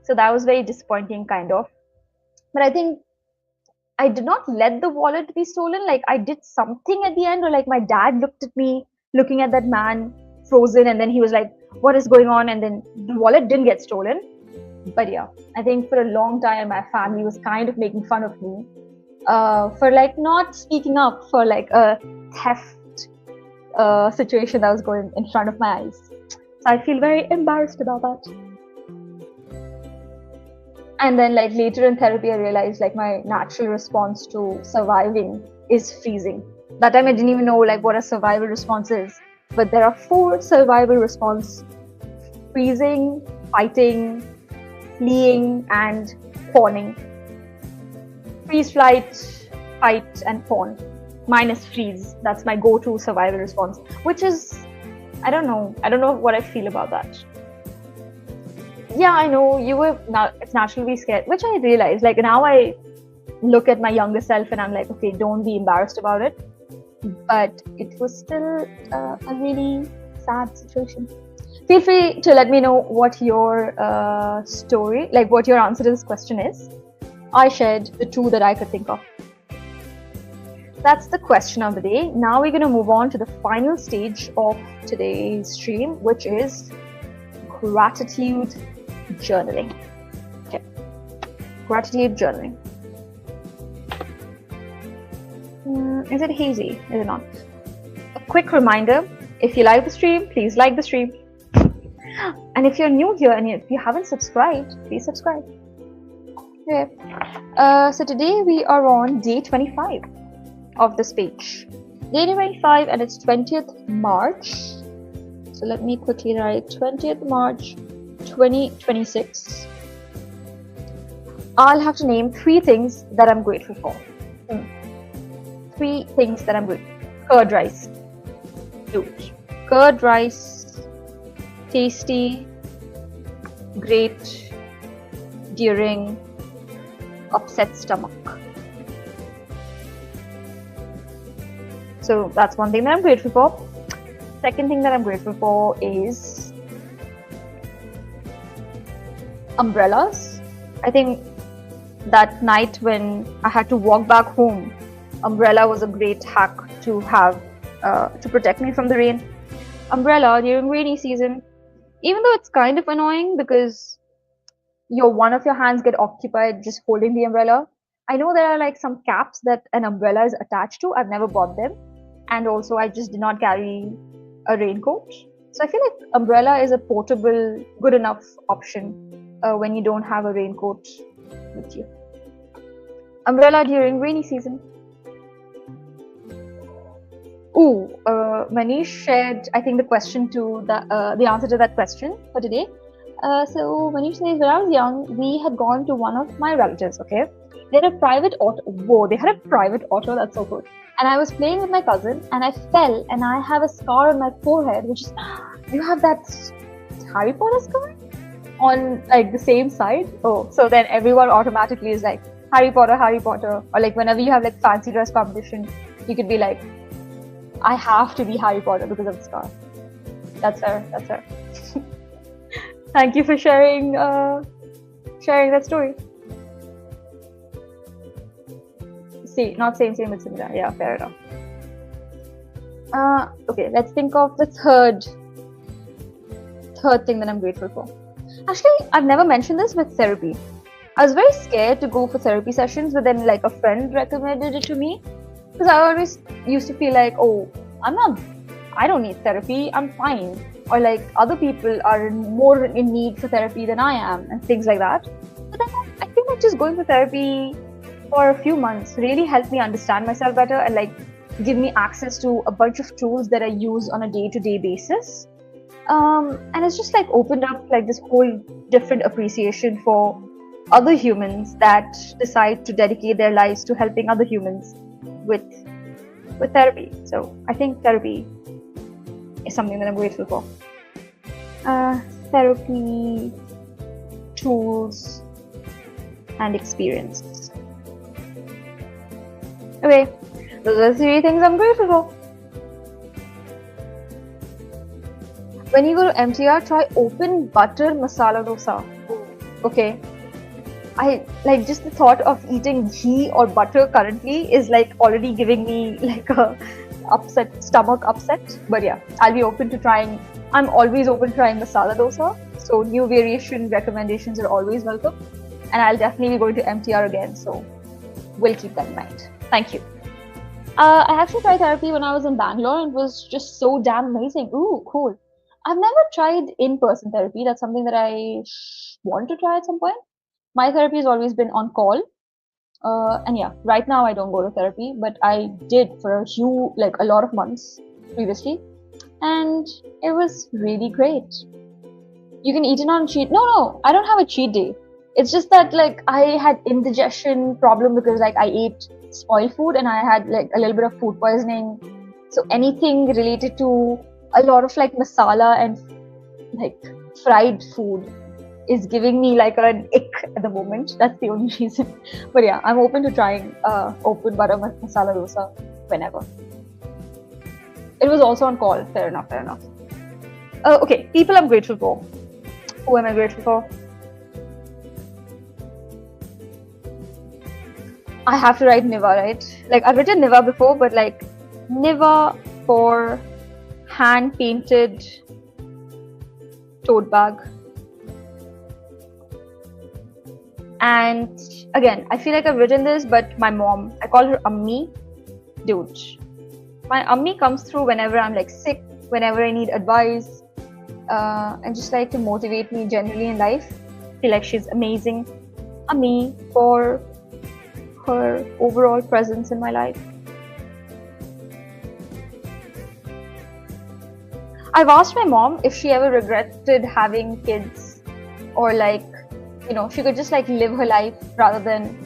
So that was very disappointing, kind of. But I think I did not let the wallet be stolen. Like I did something at the end, or like my dad looked at me, looking at that man frozen, and then he was like, what is going on? And then the wallet didn't get stolen. But yeah, I think for a long time my family was kind of making fun of me for like not speaking up for like a theft situation that was going in front of my eyes. So I feel very embarrassed about that. And then like later in therapy, I realized like my natural response to surviving is freezing. That time I didn't even know like what a survival response is. But there are 4 survival responses: freezing, fighting, fleeing, and fawning. Freeze, flight, fight, and fawn. Mine is freeze. That's my go-to survival response, which is, I don't know what I feel about that. Yeah, I know you were it's naturally scared, which I realize. Like now I look at my younger self and I'm like, okay, don't be embarrassed about it. But it was still a really sad situation. Feel free to let me know what your story, like what your answer to this question is. I shared the 2 that I could think of. That's the question of the day. Now we're going to move on to the final stage of today's stream, which is gratitude journaling. Okay, gratitude journaling. Is it hazy? Is it not? A quick reminder, if you like the stream, please like the stream. And if you're new here and if you haven't subscribed, please subscribe. Okay. So today we are on day 25 of this page. Day 25 and it's 20th March. So let me quickly write 20th March 2026. I'll have to name 3 things that I'm grateful for. 3 things that I'm grateful for. Curd rice. Huge. Curd rice. Tasty. Great. During upset stomach. So that's one thing that I'm grateful for. Second thing that I'm grateful for is umbrellas. I think that night when I had to walk back home, umbrella was a great hack to have to protect me from the rain. Umbrella during rainy season, even though it's kind of annoying because one of your hands get occupied just holding the umbrella. I know there are like some caps that an umbrella is attached to. I've never bought them, and also I just did not carry a raincoat. So I feel like umbrella is a portable, good enough option when you don't have a raincoat with you. Umbrella during rainy season. Ooh, Manish shared, I think, the question to the answer to that question for today. So Manish says, when I was young, we had gone to one of my relatives. Okay, they had a private auto. Whoa, they had a private auto. That's so good. And I was playing with my cousin, and I fell, and I have a scar on my forehead, which is, you have that Harry Potter scar on like the same side. Oh, so then everyone automatically is like Harry Potter, or like whenever you have like fancy dress competition, you could be like, I have to be Harry Potter because of the scar. That's her. That's her. Thank you for sharing that story. See, not same, but similar. Yeah, fair enough. Okay, let's think of the third thing that I'm grateful for. Actually, I've never mentioned this with therapy. I was very scared to go for therapy sessions, but then like a friend recommended it to me because I always used to feel like, oh, I don't need therapy, I'm fine. Or like other people are more in need for therapy than I am and things like that. But then I feel like just going for therapy for a few months really helped me understand myself better and like give me access to a bunch of tools that I use on a day-to-day basis. And it's just like opened up like this whole different appreciation for other humans that decide to dedicate their lives to helping other humans with therapy. So I think therapy is something that I'm grateful for. Therapy, tools, and experience. Okay, those are the 3 things I'm grateful for. When you go to MTR, try open butter masala dosa. Okay. I like just the thought of eating ghee or butter currently is like already giving me like a stomach upset. But yeah, I'll be open to trying. I'm always open to trying masala dosa. So new variation recommendations are always welcome. And I'll definitely be going to MTR again. So we'll keep that in mind. Thank you. I actually tried therapy when I was in Bangalore and it was just so damn amazing. Ooh, cool. I've never tried in-person therapy. That's something that I want to try at some point. My therapy has always been on call. And yeah, right now I don't go to therapy, but I did for a lot of months previously. And it was really great. You can eat it on cheat. No, I don't have a cheat day. It's just that like I had indigestion problem because like I ate spoiled food and I had like a little bit of food poisoning. So anything related to a lot of like masala and like fried food is giving me like an ick at the moment. That's the only reason. But yeah, I'm open to trying open butter masala dosa whenever. It was also on call. Fair enough. Okay, people I'm grateful for. Who am I grateful for? I have to write Niva, right? Like I've written Niva before, but like Niva for hand-painted tote bag. And again, I feel like I've written this, but my mom, I call her Ammi dude. My Ammi comes through whenever I'm like sick, whenever I need advice, and just like to motivate me generally in life. I feel like she's amazing. Ammi for her overall presence in my life. I've asked my mom if she ever regretted having kids, or like, you know, she could just like live her life rather than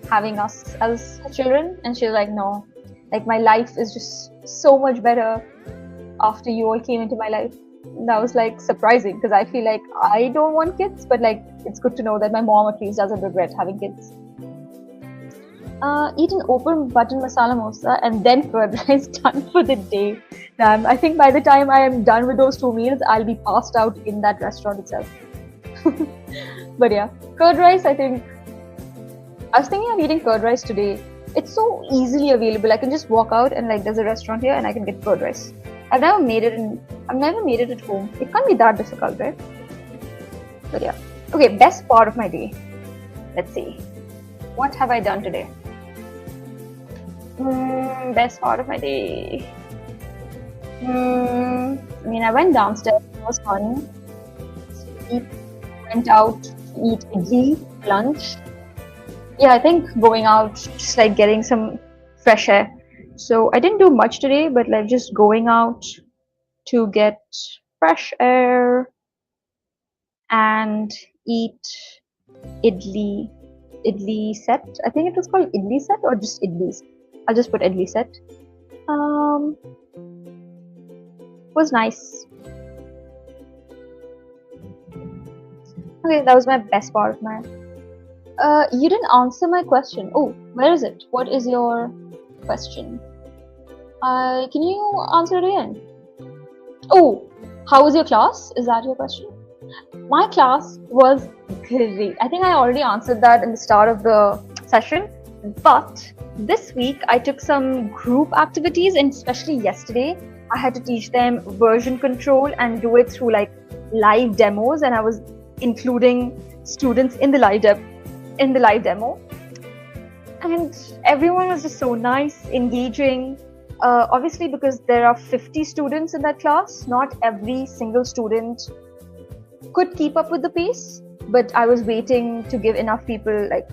having us as her children, and she was like, no, like my life is just so much better after you all came into my life. And that was like surprising because I feel like I don't want kids, but like it's good to know that my mom at least doesn't regret having kids. Eat an open button masala mosa and then curd rice, done for the day. Damn, I think by the time I am done with those 2 meals, I'll be passed out in that restaurant itself. But yeah, curd rice, I think. I was thinking of eating curd rice today. It's so easily available. I can just walk out and like there's a restaurant here and I can get curd rice. I've never made it at home. It can't be that difficult, right? But yeah. Okay, best part of my day. Let's see. What have I done today? Best part of my day. I mean, I went downstairs. It was fun. Went out to eat idli, lunch. Yeah, I think going out, just like getting some fresh air. So I didn't do much today, but like just going out to get fresh air and eat idli set. I think it was called idli set or just idlis. I'll just put idli set. Was nice. Okay, that was my best part of my. You didn't answer my question. Oh, where is it? What is your question? Can you answer it again? Oh, how was your class? Is that your question? My class was great. I think I already answered that in the start of the session. But this week I took some group activities, and especially yesterday, I had to teach them version control and do it through like live demos, and I was including students in the live demo. And everyone was just so nice, engaging. Obviously, because there are 50 students in that class, not every single student could keep up with the pace, but I was waiting to give enough people, like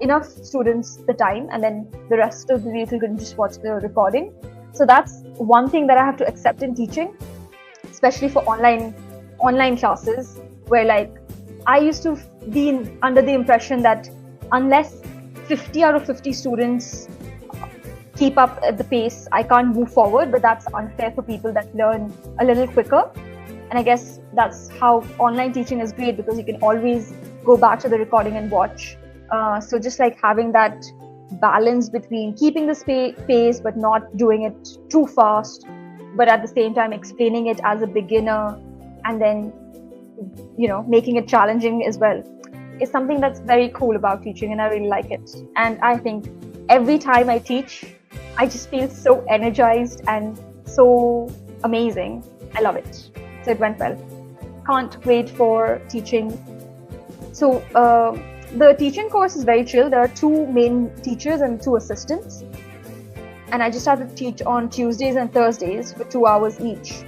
enough students the time, and then the rest of the people could just watch the recording. So that's one thing that I have to accept in teaching, especially for online classes, where like I used to be under the impression that unless 50 out of 50 students keep up at the pace, I can't move forward, but that's unfair for people that learn a little quicker. And I guess that's how online teaching is great, because you can always go back to the recording and watch. So just like having that balance between keeping the pace but not doing it too fast, but at the same time explaining it as a beginner and then, you know, making it challenging as well, is something that's very cool about teaching, and I really like it. And I think every time I teach, I just feel so energized and so amazing. I love it. So it went well. Can't wait for teaching. So the teaching course is very chill. There are 2 main teachers and 2 assistants. And I just have to teach on Tuesdays and Thursdays for 2 hours each.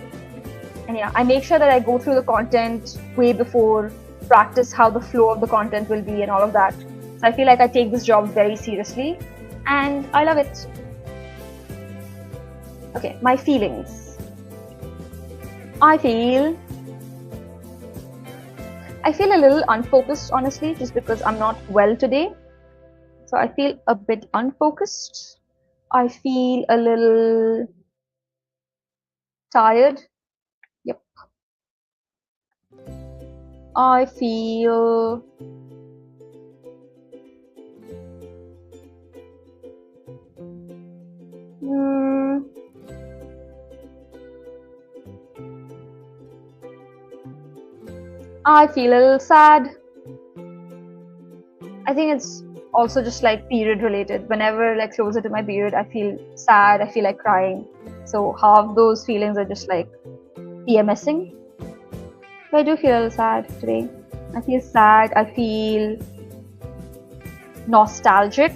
And yeah, I make sure that I go through the content way before, practice how the flow of the content will be and all of that. So I feel like I take this job very seriously and I love it. Okay, my feelings. I feel a little unfocused, honestly, just because I'm not well today. So I feel a bit unfocused. I feel a little tired. Yep. I feel I feel a little sad. I think it's also just like period related. Whenever like closer to my period, I feel sad, I feel like crying. So half those feelings are just like PMSing. But I do feel a little sad today. I feel sad, I feel nostalgic.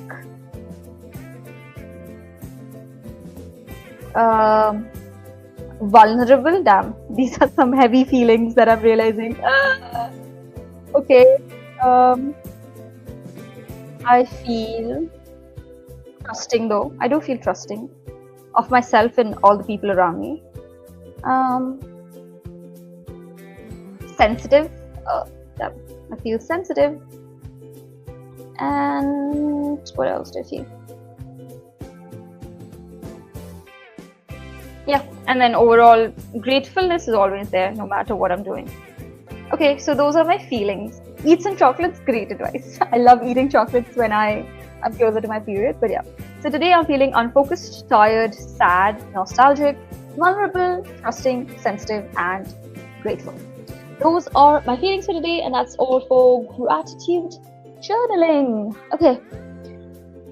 Vulnerable. Damn, these are some heavy feelings that I'm realizing. Okay. I feel trusting though. I do feel trusting of myself and all the people around me. Sensitive. Yeah, I feel sensitive. And what else do I feel? Yeah, and then overall gratefulness is always there no matter what I'm doing. Okay, so those are my feelings. Eat some chocolates, great advice. I love eating chocolates when I am closer to my period, but yeah. So today I'm feeling unfocused, tired, sad, nostalgic, vulnerable, trusting, sensitive, and grateful. Those are my feelings for today, and that's all for gratitude journaling. Okay,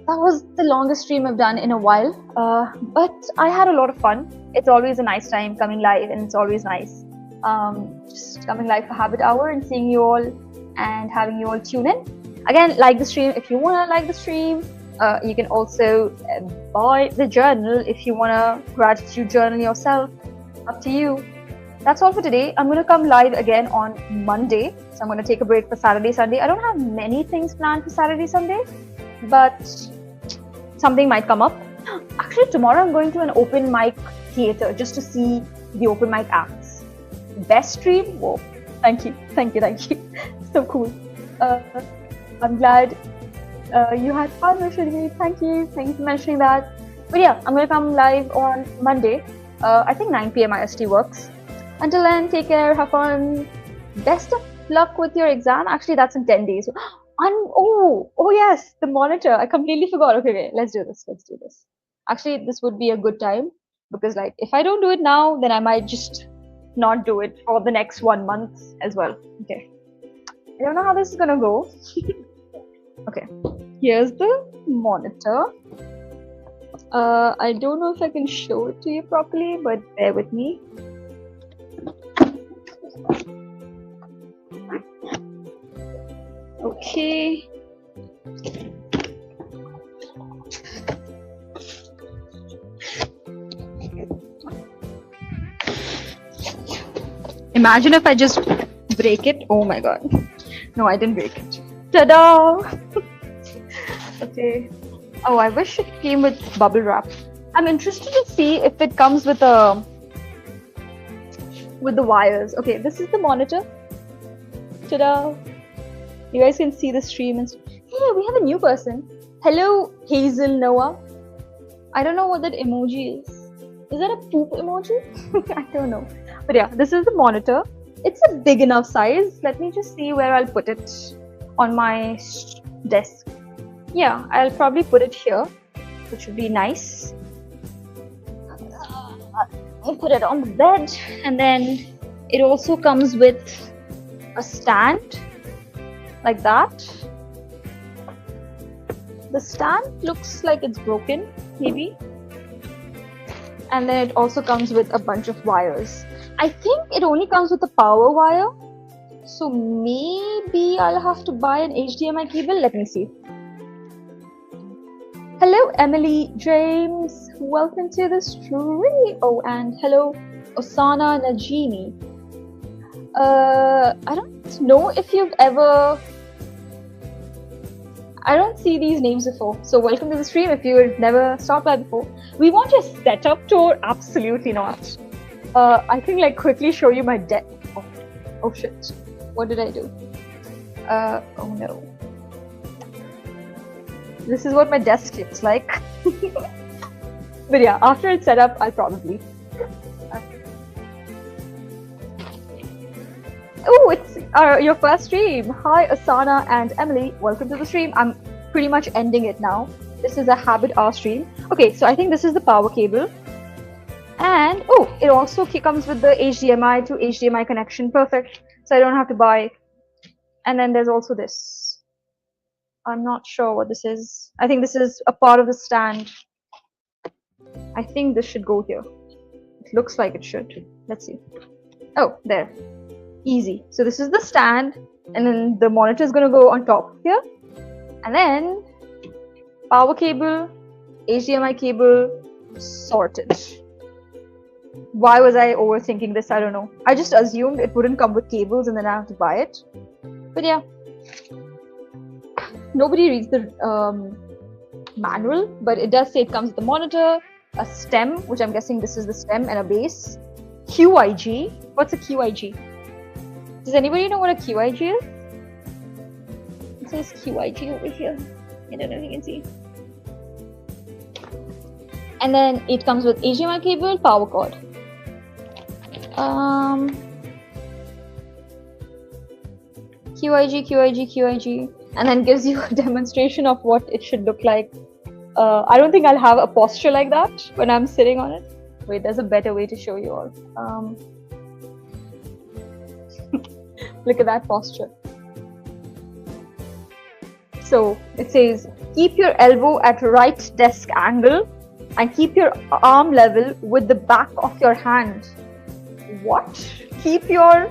that was the longest stream I've done in a while, but I had a lot of fun. It's always a nice time coming live, and it's always nice just coming live for Habit Hour and seeing you all and having you all tune in. Again, like the stream if you want to like the stream. You can also buy the journal if you want to gratitude journal yourself. Up to you. That's all for today. I'm going to come live again on Monday. So I'm going to take a break for Saturday, Sunday. I don't have many things planned for Saturday, Sunday, but something might come up. Actually, tomorrow I'm going to an open mic theater just to see the open mic acts. Best stream? Whoa. Thank you. So cool. I'm glad you had fun mentioning me. Thank you for mentioning that. But yeah, I'm going to come live on Monday. I think 9 PM IST works. Until then, take care, have fun. Best of luck with your exam. Actually, that's in 10 days. Oh yes, the monitor. I completely forgot. Okay, let's do this. Actually, this would be a good time because like if I don't do it now, then I might just not do it for the next 1 month as well. Okay. I don't know how this is gonna go. Okay, here's the monitor. I don't know if I can show it to you properly, but bear with me. Okay. Imagine if I just break it. Oh my god. No, I didn't break it. Ta-da! Okay. Oh, I wish it came with bubble wrap. I'm interested to see if it comes with the wires. Okay, this is the monitor. Ta-da! You guys can see the stream. And hey, we have a new person. Hello, Hazel Noah. I don't know what that emoji is. Is that a poop emoji? I don't know. But yeah, this is the monitor. It's a big enough size. Let me just see where I'll put it on my desk. Yeah, I'll probably put it here, which would be nice. I'll put it on the bed, and then it also comes with a stand like that. The stand looks like it's broken, maybe. And then it also comes with a bunch of wires. I think it only comes with a power wire. So maybe I'll have to buy an HDMI cable. Let me see. Hello, Emily James. Welcome to the stream. Oh, and hello, Osana Najimi. I don't know if you've ever... I don't see these names before. So welcome to the stream if you've never stopped by before. We want your setup tour? Absolutely not. I think like quickly show you my desk. Oh shit. What did I do? Oh no. This is what my desk looks like. But yeah, after it's set up, I'll probably. Oh, it's your first stream. Hi, Asana and Emily. Welcome to the stream. I'm pretty much ending it now. This is a Habit Hour stream. Okay, so I think this is the power cable. And oh, it also comes with the HDMI to HDMI connection. Perfect. So I don't have to buy. And then there's also this. I'm not sure what this is. I think this is a part of the stand. I think this should go here. It looks like it should. Let's see. Oh, there. Easy. So this is the stand, and then the monitor is going to go on top here. And then power cable, HDMI cable, sorted. Why was I overthinking this? I don't know. I just assumed it wouldn't come with cables and then I have to buy it. But yeah. Nobody reads the manual, but it does say it comes with a monitor, a stem, which I'm guessing this is the stem, and a base. QIG. What's a QIG? Does anybody know what a QIG is? It says QIG over here. I don't know if you can see. And then it comes with HDMI cable, power cord. QIG, and then gives you a demonstration of what it should look like. I don't think I'll have a posture like that when I'm sitting on it. Wait, there's a better way to show you all. Look at that posture. So it says, keep your elbow at right desk angle and keep your arm level with the back of your hand. What? Keep your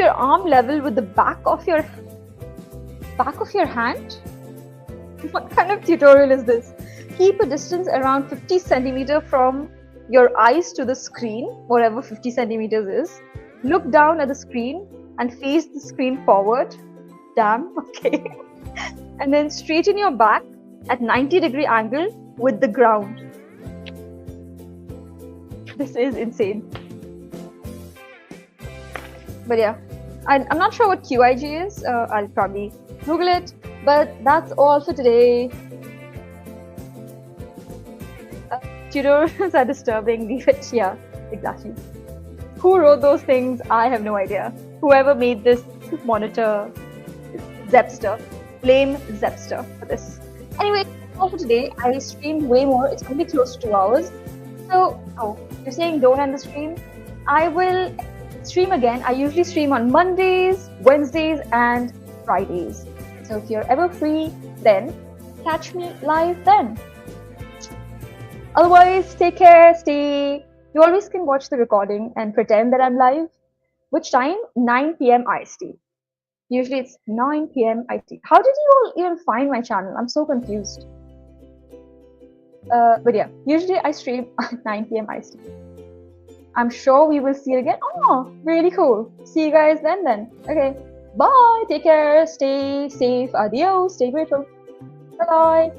arm level with the back of your hand? What kind of tutorial is this? Keep a distance around 50 centimeters from your eyes to the screen, whatever 50 centimeters is. Look down at the screen and face the screen forward. Damn, okay. And then straighten your back at 90-degree angle with the ground. This is insane. But yeah, I'm not sure what QIG is. I'll probably Google it. But that's all for today. Tutorials are disturbing. Leave it. Yeah, exactly. Who wrote those things? I have no idea. Whoever made this monitor, Zepster, blame Zepster for this. Anyway, that's all for today. I streamed way more. It's going to be close to 2 hours. So, you're saying don't end the stream? I will stream again. I usually stream on Mondays, Wednesdays, and Fridays. So if you're ever free, then catch me live then. Otherwise, take care, stay. You always can watch the recording and pretend that I'm live. Which time? 9 PM IST. Usually it's 9 PM IST. How did you all even find my channel? I'm so confused. But yeah, usually I stream at 9 PM IST. I'm sure we will see it again. Oh, really cool. See you guys then. Okay. Bye. Take care. Stay safe. Adios. Stay grateful. Bye-bye.